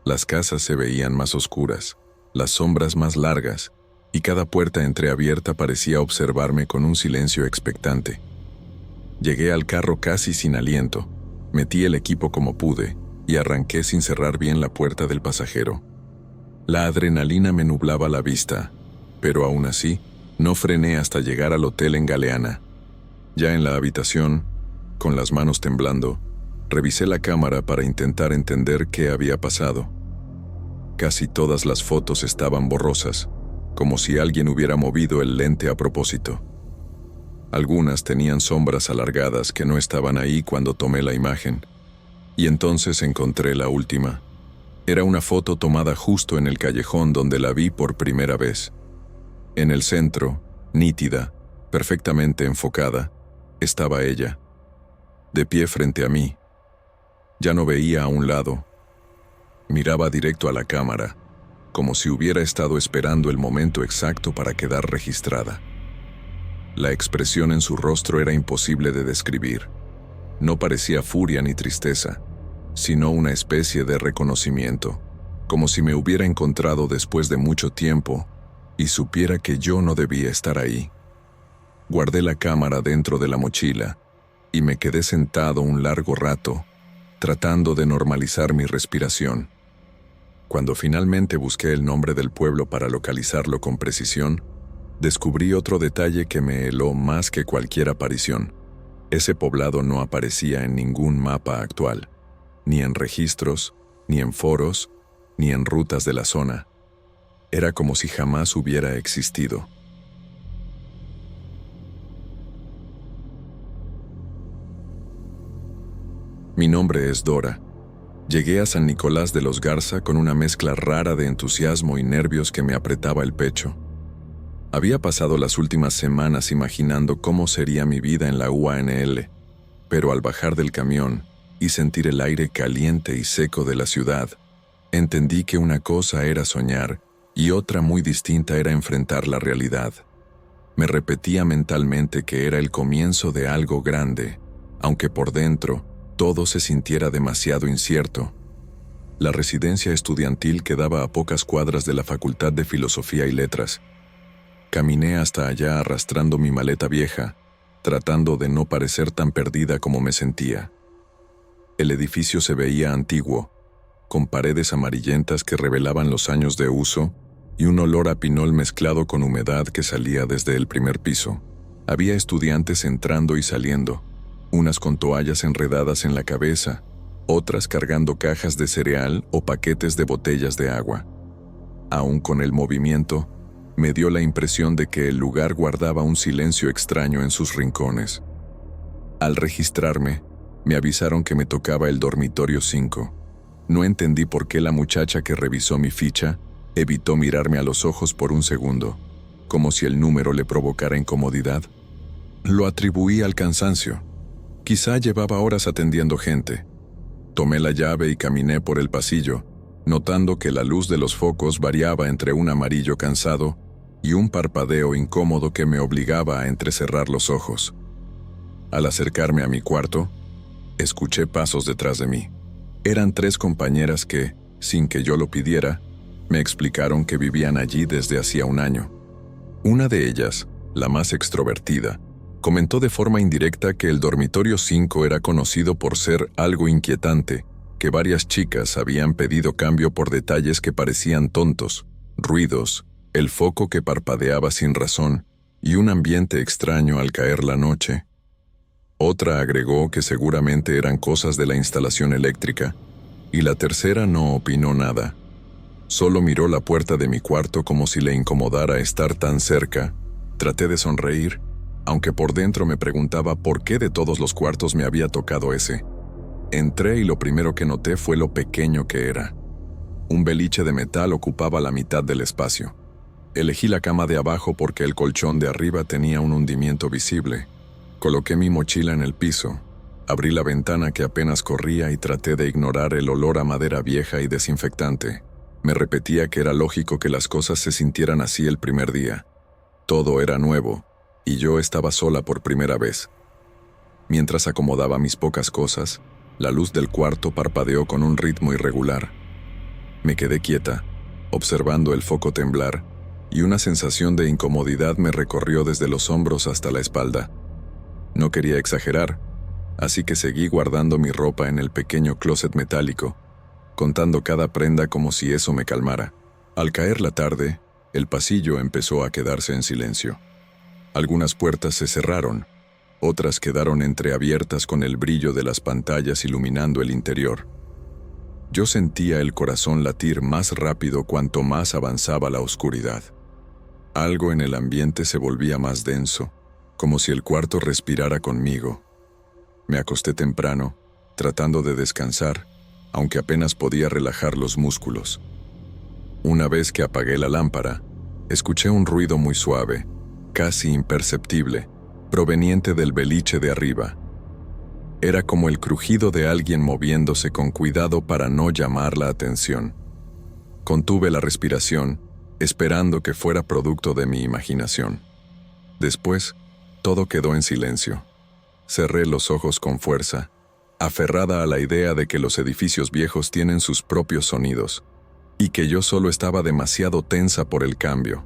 Las casas se veían más oscuras, las sombras más largas, y cada puerta entreabierta parecía observarme con un silencio expectante. Llegué al carro casi sin aliento, metí el equipo como pude y arranqué sin cerrar bien la puerta del pasajero. La adrenalina me nublaba la vista, pero aún así, no frené hasta llegar al hotel en Galeana. Ya en la habitación, con las manos temblando, revisé la cámara para intentar entender qué había pasado. Casi todas las fotos estaban borrosas, como si alguien hubiera movido el lente a propósito. Algunas tenían sombras alargadas que no estaban ahí cuando tomé la imagen, y entonces encontré la última. Era una foto tomada justo en el callejón donde la vi por primera vez. En el centro, nítida, perfectamente enfocada, estaba ella, de pie frente a mí. Ya no veía a un lado. Miraba directo a la cámara, como si hubiera estado esperando el momento exacto para quedar registrada. La expresión en su rostro era imposible de describir. No parecía furia ni tristeza, sino una especie de reconocimiento, como si me hubiera encontrado después de mucho tiempo y supiera que yo no debía estar ahí. Guardé la cámara dentro de la mochila y me quedé sentado un largo rato, tratando de normalizar mi respiración. Cuando finalmente busqué el nombre del pueblo para localizarlo con precisión, descubrí otro detalle que me heló más que cualquier aparición. Ese poblado no aparecía en ningún mapa actual, ni en registros, ni en foros, ni en rutas de la zona. Era como si jamás hubiera existido. Mi nombre es Dora. Llegué a San Nicolás de los Garza con una mezcla rara de entusiasmo y nervios que me apretaba el pecho. Había pasado las últimas semanas imaginando cómo sería mi vida en la UANL, pero al bajar del camión y sentir el aire caliente y seco de la ciudad, entendí que una cosa era soñar y otra muy distinta era enfrentar la realidad. Me repetía mentalmente que era el comienzo de algo grande, aunque por dentro todo se sintiera demasiado incierto. La residencia estudiantil quedaba a pocas cuadras de la Facultad de Filosofía y Letras. Caminé hasta allá arrastrando mi maleta vieja, tratando de no parecer tan perdida como me sentía. El edificio se veía antiguo, con paredes amarillentas que revelaban los años de uso y un olor a pinol mezclado con humedad que salía desde el primer piso. Había estudiantes entrando y saliendo, unas con toallas enredadas en la cabeza, otras cargando cajas de cereal o paquetes de botellas de agua. Aún con el movimiento, me dio la impresión de que el lugar guardaba un silencio extraño en sus rincones. Al registrarme, me avisaron que me tocaba el dormitorio 5. No entendí por qué la muchacha que revisó mi ficha evitó mirarme a los ojos por un segundo, como si el número le provocara incomodidad. Lo atribuí al cansancio. Quizá llevaba horas atendiendo gente. Tomé la llave y caminé por el pasillo, notando que la luz de los focos variaba entre un amarillo cansado y un parpadeo incómodo que me obligaba a entrecerrar los ojos. Al acercarme a mi cuarto, escuché pasos detrás de mí. Eran 3 compañeras que, sin que yo lo pidiera, me explicaron que vivían allí desde hacía un año. Una de ellas, la más extrovertida, comentó de forma indirecta que el dormitorio 5 era conocido por ser algo inquietante, que varias chicas habían pedido cambio por detalles que parecían tontos, ruidos, el foco que parpadeaba sin razón y un ambiente extraño al caer la noche. Otra agregó que seguramente eran cosas de la instalación eléctrica, y la tercera no opinó nada. Solo miró la puerta de mi cuarto como si le incomodara estar tan cerca. Traté de sonreír, aunque por dentro me preguntaba por qué de todos los cuartos me había tocado ese. Entré y lo primero que noté fue lo pequeño que era. Un beliche de metal ocupaba la mitad del espacio. Elegí la cama de abajo porque el colchón de arriba tenía un hundimiento visible. Coloqué mi mochila en el piso, abrí la ventana que apenas corría y traté de ignorar el olor a madera vieja y desinfectante. Me repetía que era lógico que las cosas se sintieran así el primer día. Todo era nuevo, y yo estaba sola por primera vez. Mientras acomodaba mis pocas cosas, la luz del cuarto parpadeó con un ritmo irregular. Me quedé quieta, observando el foco temblar, y una sensación de incomodidad me recorrió desde los hombros hasta la espalda. No quería exagerar, así que seguí guardando mi ropa en el pequeño closet metálico, contando cada prenda como si eso me calmara. Al caer la tarde, el pasillo empezó a quedarse en silencio. Algunas puertas se cerraron, otras quedaron entreabiertas con el brillo de las pantallas iluminando el interior. Yo sentía el corazón latir más rápido cuanto más avanzaba la oscuridad. Algo en el ambiente se volvía más denso, como si el cuarto respirara conmigo. Me acosté temprano, tratando de descansar, aunque apenas podía relajar los músculos. Una vez que apagué la lámpara, escuché un ruido muy suave, casi imperceptible, proveniente del beliche de arriba. Era como el crujido de alguien moviéndose con cuidado para no llamar la atención. Contuve la respiración, esperando que fuera producto de mi imaginación. Después, todo quedó en silencio. Cerré los ojos con fuerza, aferrada a la idea de que los edificios viejos tienen sus propios sonidos, y que yo solo estaba demasiado tensa por el cambio.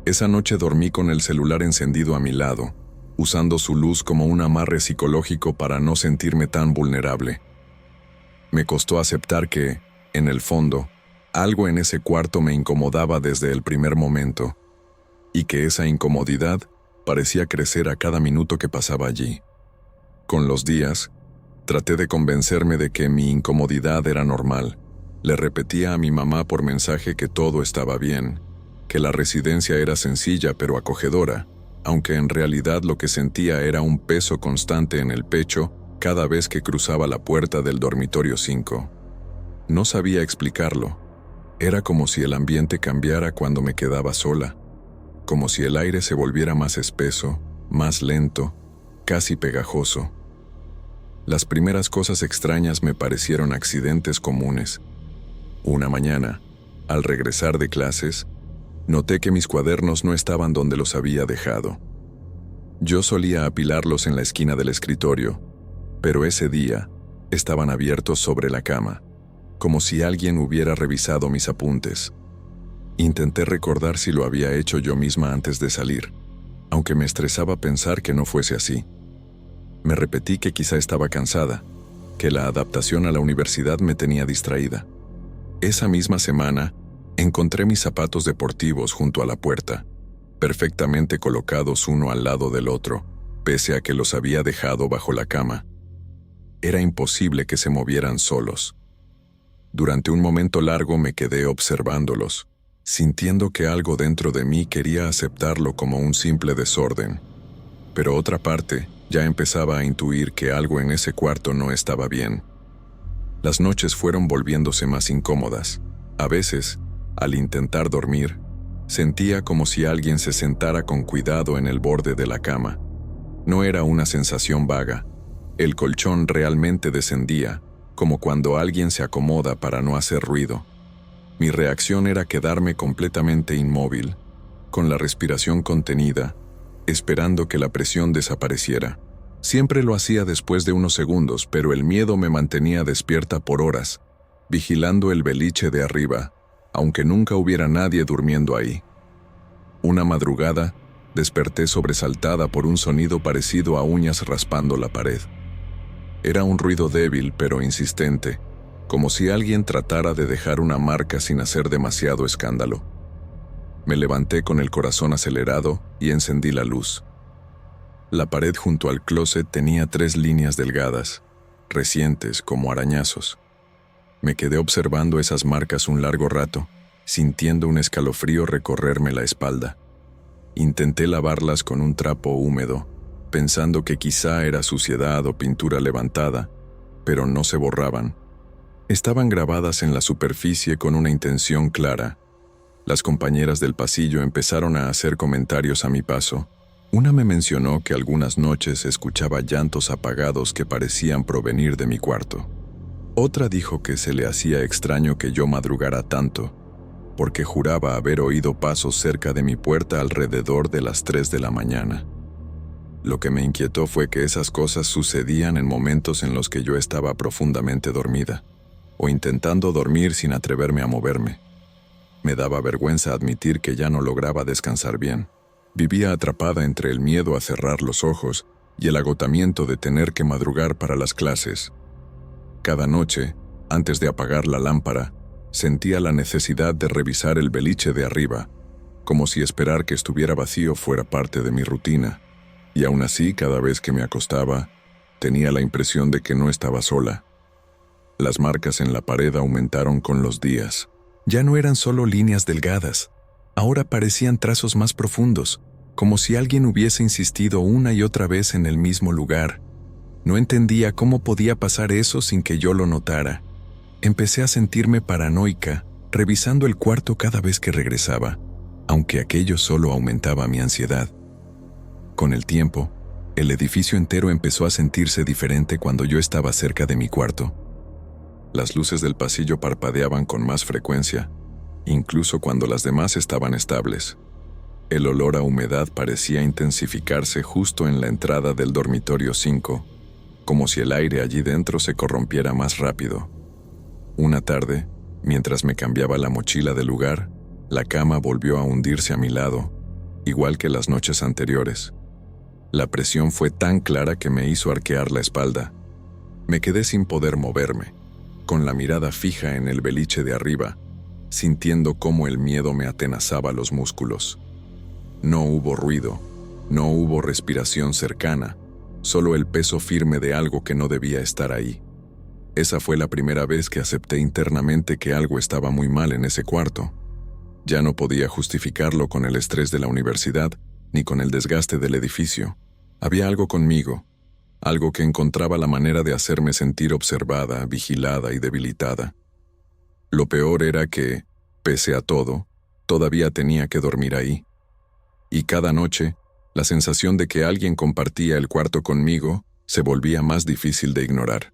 Esa noche dormí con el celular encendido a mi lado, usando su luz como un amarre psicológico para no sentirme tan vulnerable. Me costó aceptar que, en el fondo, algo en ese cuarto me incomodaba desde el primer momento, y que esa incomodidad parecía crecer a cada minuto que pasaba allí. Con los días, traté de convencerme de que mi incomodidad era normal. Le repetía a mi mamá por mensaje que todo estaba bien, que la residencia era sencilla pero acogedora, aunque en realidad lo que sentía era un peso constante en el pecho cada vez que cruzaba la puerta del dormitorio 5. No sabía explicarlo. Era como si el ambiente cambiara cuando me quedaba sola, como si el aire se volviera más espeso, más lento, casi pegajoso. Las primeras cosas extrañas me parecieron accidentes comunes. Una mañana, al regresar de clases, noté que mis cuadernos no estaban donde los había dejado. Yo solía apilarlos en la esquina del escritorio, pero ese día estaban abiertos sobre la cama, como si alguien hubiera revisado mis apuntes. Intenté recordar si lo había hecho yo misma antes de salir, aunque me estresaba pensar que no fuese así. Me repetí que quizá estaba cansada, que la adaptación a la universidad me tenía distraída. Esa misma semana, encontré mis zapatos deportivos junto a la puerta, perfectamente colocados uno al lado del otro, pese a que los había dejado bajo la cama. Era imposible que se movieran solos. Durante un momento largo me quedé observándolos, sintiendo que algo dentro de mí quería aceptarlo como un simple desorden. Pero otra parte ya empezaba a intuir que algo en ese cuarto no estaba bien. Las noches fueron volviéndose más incómodas. A veces, al intentar dormir, sentía como si alguien se sentara con cuidado en el borde de la cama. No era una sensación vaga. El colchón realmente descendía, como cuando alguien se acomoda para no hacer ruido. Mi reacción era quedarme completamente inmóvil, con la respiración contenida, esperando que la presión desapareciera. Siempre lo hacía después de unos segundos, pero el miedo me mantenía despierta por horas, vigilando el beliche de arriba, aunque nunca hubiera nadie durmiendo ahí. Una madrugada, desperté sobresaltada por un sonido parecido a uñas raspando la pared. Era un ruido débil pero insistente, como si alguien tratara de dejar una marca sin hacer demasiado escándalo. Me levanté con el corazón acelerado y encendí la luz. La pared junto al closet tenía 3 líneas delgadas, recientes como arañazos. Me quedé observando esas marcas un largo rato, sintiendo un escalofrío recorrerme la espalda. Intenté lavarlas con un trapo húmedo, pensando que quizá era suciedad o pintura levantada, pero no se borraban. Estaban grabadas en la superficie con una intención clara. Las compañeras del pasillo empezaron a hacer comentarios a mi paso. Una me mencionó que algunas noches escuchaba llantos apagados que parecían provenir de mi cuarto. Otra dijo que se le hacía extraño que yo madrugara tanto, porque juraba haber oído pasos cerca de mi puerta alrededor de las 3 de la mañana. Lo que me inquietó fue que esas cosas sucedían en momentos en los que yo estaba profundamente dormida, o intentando dormir sin atreverme a moverme. Me daba vergüenza admitir que ya no lograba descansar bien. Vivía atrapada entre el miedo a cerrar los ojos y el agotamiento de tener que madrugar para las clases. Cada noche, antes de apagar la lámpara, sentía la necesidad de revisar el beliche de arriba, como si esperar que estuviera vacío fuera parte de mi rutina, y aún así, cada vez que me acostaba, tenía la impresión de que no estaba sola. Las marcas en la pared aumentaron con los días. Ya no eran solo líneas delgadas, ahora parecían trazos más profundos, como si alguien hubiese insistido una y otra vez en el mismo lugar. No entendía cómo podía pasar eso sin que yo lo notara. Empecé a sentirme paranoica, revisando el cuarto cada vez que regresaba, aunque aquello solo aumentaba mi ansiedad. Con el tiempo, el edificio entero empezó a sentirse diferente cuando yo estaba cerca de mi cuarto. Las luces del pasillo parpadeaban con más frecuencia, incluso cuando las demás estaban estables. El olor a humedad parecía intensificarse justo en la entrada del dormitorio 5, como si el aire allí dentro se corrompiera más rápido. Una tarde, mientras me cambiaba la mochila del lugar, la cama volvió a hundirse a mi lado, igual que las noches anteriores. La presión fue tan clara que me hizo arquear la espalda. Me quedé sin poder moverme, con la mirada fija en el beliche de arriba, sintiendo cómo el miedo me atenazaba los músculos. No hubo ruido, no hubo respiración cercana, solo el peso firme de algo que no debía estar ahí. Esa fue la primera vez que acepté internamente que algo estaba muy mal en ese cuarto. Ya no podía justificarlo con el estrés de la universidad, ni con el desgaste del edificio. Había algo conmigo, algo que encontraba la manera de hacerme sentir observada, vigilada y debilitada. Lo peor era que, pese a todo, todavía tenía que dormir ahí. Y cada noche, la sensación de que alguien compartía el cuarto conmigo se volvía más difícil de ignorar.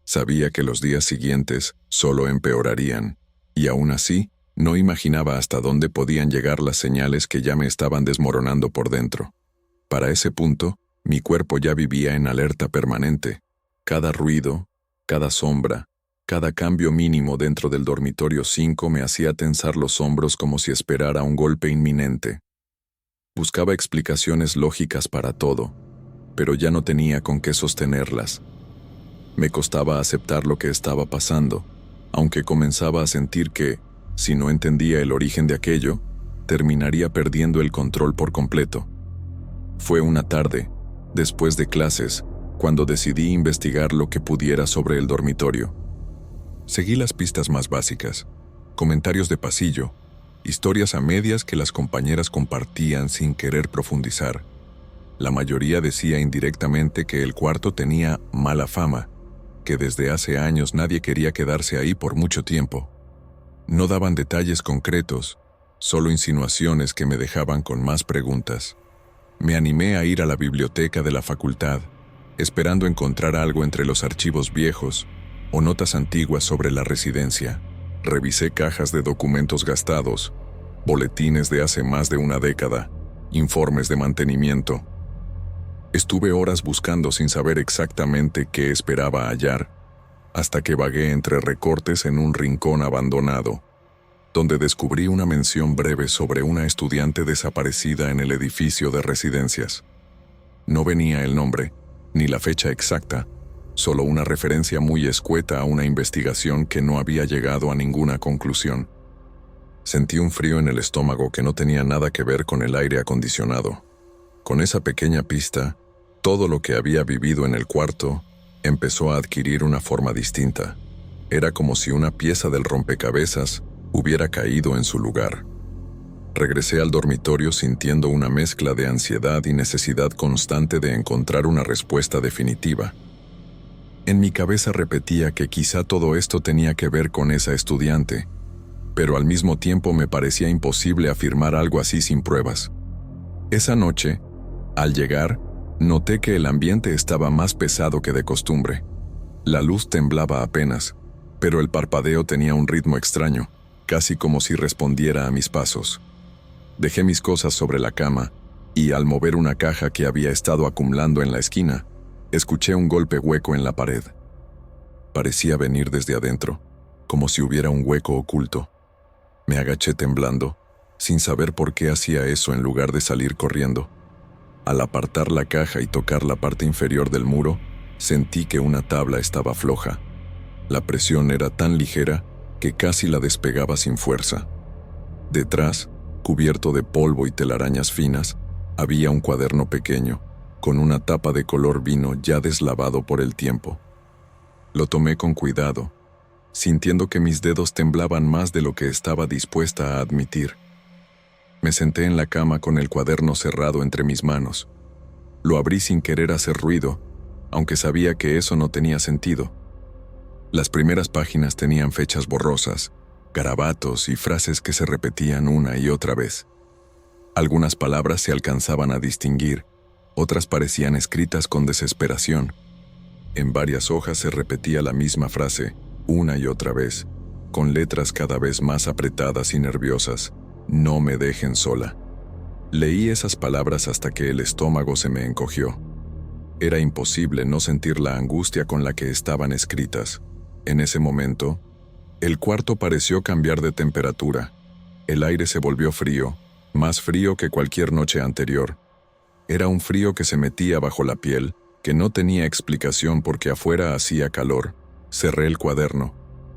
Sabía que los días siguientes solo empeorarían, y aún así, no imaginaba hasta dónde podían llegar las señales que ya me estaban desmoronando por dentro. Para ese punto, mi cuerpo ya vivía en alerta permanente. Cada ruido, cada sombra, cada cambio mínimo dentro del dormitorio 5 me hacía tensar los hombros como si esperara un golpe inminente. Buscaba explicaciones lógicas para todo, pero ya no tenía con qué sostenerlas. Me costaba aceptar lo que estaba pasando, aunque comenzaba a sentir que, si no entendía el origen de aquello, terminaría perdiendo el control por completo. Fue una tarde, después de clases, cuando decidí investigar lo que pudiera sobre el dormitorio. Seguí las pistas más básicas, comentarios de pasillo, historias a medias que las compañeras compartían sin querer profundizar. La mayoría decía indirectamente que el cuarto tenía mala fama, que desde hace años nadie quería quedarse ahí por mucho tiempo. No daban detalles concretos, solo insinuaciones que me dejaban con más preguntas. Me animé a ir a la biblioteca de la facultad, esperando encontrar algo entre los archivos viejos o notas antiguas sobre la residencia. Revisé cajas de documentos gastados, boletines de hace más de una década, informes de mantenimiento. Estuve horas buscando sin saber exactamente qué esperaba hallar, hasta que vagué entre recortes en un rincón abandonado, donde descubrí una mención breve sobre una estudiante desaparecida en el edificio de residencias. No venía el nombre, ni la fecha exacta, solo una referencia muy escueta a una investigación que no había llegado a ninguna conclusión. Sentí un frío en el estómago que no tenía nada que ver con el aire acondicionado. Con esa pequeña pista, todo lo que había vivido en el cuarto empezó a adquirir una forma distinta. Era como si una pieza del rompecabezas hubiera caído en su lugar. Regresé al dormitorio sintiendo una mezcla de ansiedad y necesidad constante de encontrar una respuesta definitiva. En mi cabeza repetía que quizá todo esto tenía que ver con esa estudiante, pero al mismo tiempo me parecía imposible afirmar algo así sin pruebas. Esa noche, al llegar, noté que el ambiente estaba más pesado que de costumbre. La luz temblaba apenas, pero el parpadeo tenía un ritmo extraño, casi como si respondiera a mis pasos. Dejé mis cosas sobre la cama, y al mover una caja que había estado acumulando en la esquina, escuché un golpe hueco en la pared. Parecía venir desde adentro, como si hubiera un hueco oculto. Me agaché temblando, sin saber por qué hacía eso en lugar de salir corriendo. Al apartar la caja y tocar la parte inferior del muro, sentí que una tabla estaba floja. La presión era tan ligera que casi la despegaba sin fuerza. Detrás, cubierto de polvo y telarañas finas, había un cuaderno pequeño, con una tapa de color vino ya deslavado por el tiempo. Lo tomé con cuidado, sintiendo que mis dedos temblaban más de lo que estaba dispuesta a admitir. Me senté en la cama con el cuaderno cerrado entre mis manos. Lo abrí sin querer hacer ruido, aunque sabía que eso no tenía sentido. Las primeras páginas tenían fechas borrosas, garabatos y frases que se repetían una y otra vez. Algunas palabras se alcanzaban a distinguir, otras parecían escritas con desesperación. En varias hojas se repetía la misma frase, una y otra vez, con letras cada vez más apretadas y nerviosas. No me dejen sola. Leí esas palabras hasta que el estómago se me encogió. Era imposible no sentir la angustia con la que estaban escritas. En ese momento, el cuarto pareció cambiar de temperatura. El aire se volvió frío, más frío que cualquier noche anterior. Era un frío que se metía bajo la piel, que no tenía explicación porque afuera hacía calor. Cerré el cuaderno,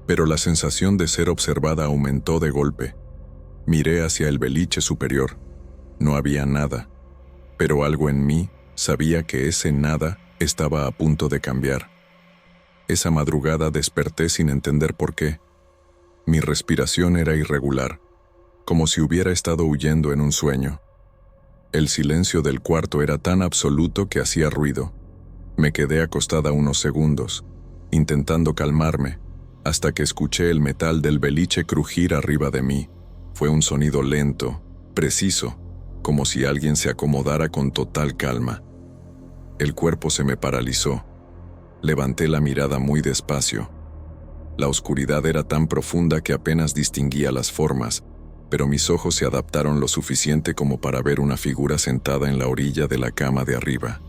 pero la sensación de ser observada aumentó de golpe. Miré hacia el beliche superior. No había nada, pero algo en mí sabía que ese nada estaba a punto de cambiar. Esa madrugada desperté sin entender por qué. Mi respiración era irregular, como si hubiera estado huyendo en un sueño. El silencio del cuarto era tan absoluto que hacía ruido. Me quedé acostada unos segundos, intentando calmarme, hasta que escuché el metal del beliche crujir arriba de mí. Fue un sonido lento, preciso, como si alguien se acomodara con total calma. El cuerpo se me paralizó. Levanté la mirada muy despacio. La oscuridad era tan profunda que apenas distinguía las formas, pero mis ojos se adaptaron lo suficiente como para ver una figura sentada en la orilla de la cama de arriba.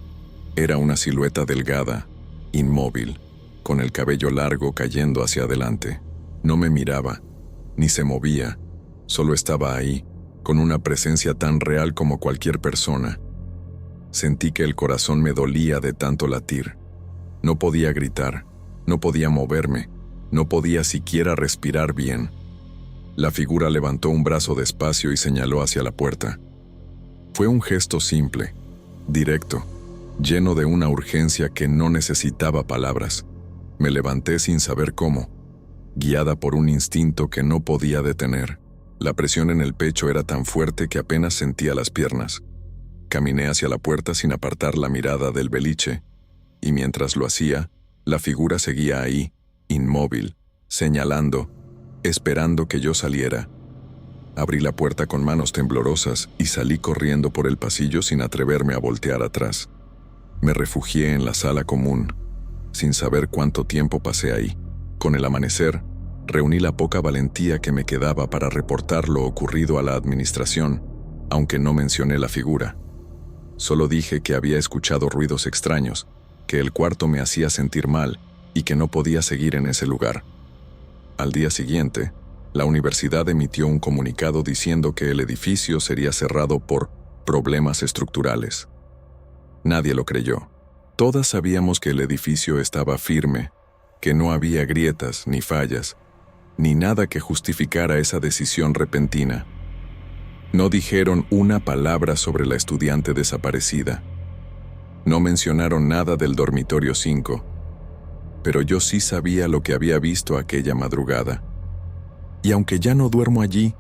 Era una silueta delgada, inmóvil, con el cabello largo cayendo hacia adelante. No me miraba, ni se movía, solo estaba ahí, con una presencia tan real como cualquier persona. Sentí que el corazón me dolía de tanto latir. No podía gritar, no podía moverme, no podía siquiera respirar bien. La figura levantó un brazo despacio y señaló hacia la puerta. Fue un gesto simple, directo, lleno de una urgencia que no necesitaba palabras. Me levanté sin saber cómo, guiada por un instinto que no podía detener. La presión en el pecho era tan fuerte que apenas sentía las piernas. Caminé hacia la puerta sin apartar la mirada del beliche, y mientras lo hacía, la figura seguía ahí, inmóvil, señalando, esperando que yo saliera. Abrí la puerta con manos temblorosas y salí corriendo por el pasillo sin atreverme a voltear atrás. Me refugié en la sala común, sin saber cuánto tiempo pasé ahí. Con el amanecer, reuní la poca valentía que me quedaba para reportar lo ocurrido a la administración, aunque no mencioné la figura. Solo dije que había escuchado ruidos extraños, que el cuarto me hacía sentir mal y que no podía seguir en ese lugar. Al día siguiente, la universidad emitió un comunicado diciendo que el edificio sería cerrado por problemas estructurales. Nadie lo creyó. Todas sabíamos que el edificio estaba firme, que no había grietas ni fallas, ni nada que justificara esa decisión repentina. No dijeron una palabra sobre la estudiante desaparecida. No mencionaron nada del dormitorio 5, pero yo sí sabía lo que había visto aquella madrugada. Y aunque ya no duermo allí,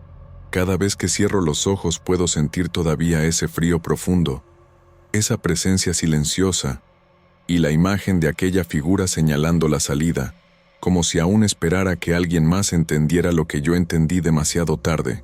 cada vez que cierro los ojos puedo sentir todavía ese frío profundo, esa presencia silenciosa y la imagen de aquella figura señalando la salida, como si aún esperara que alguien más entendiera lo que yo entendí demasiado tarde.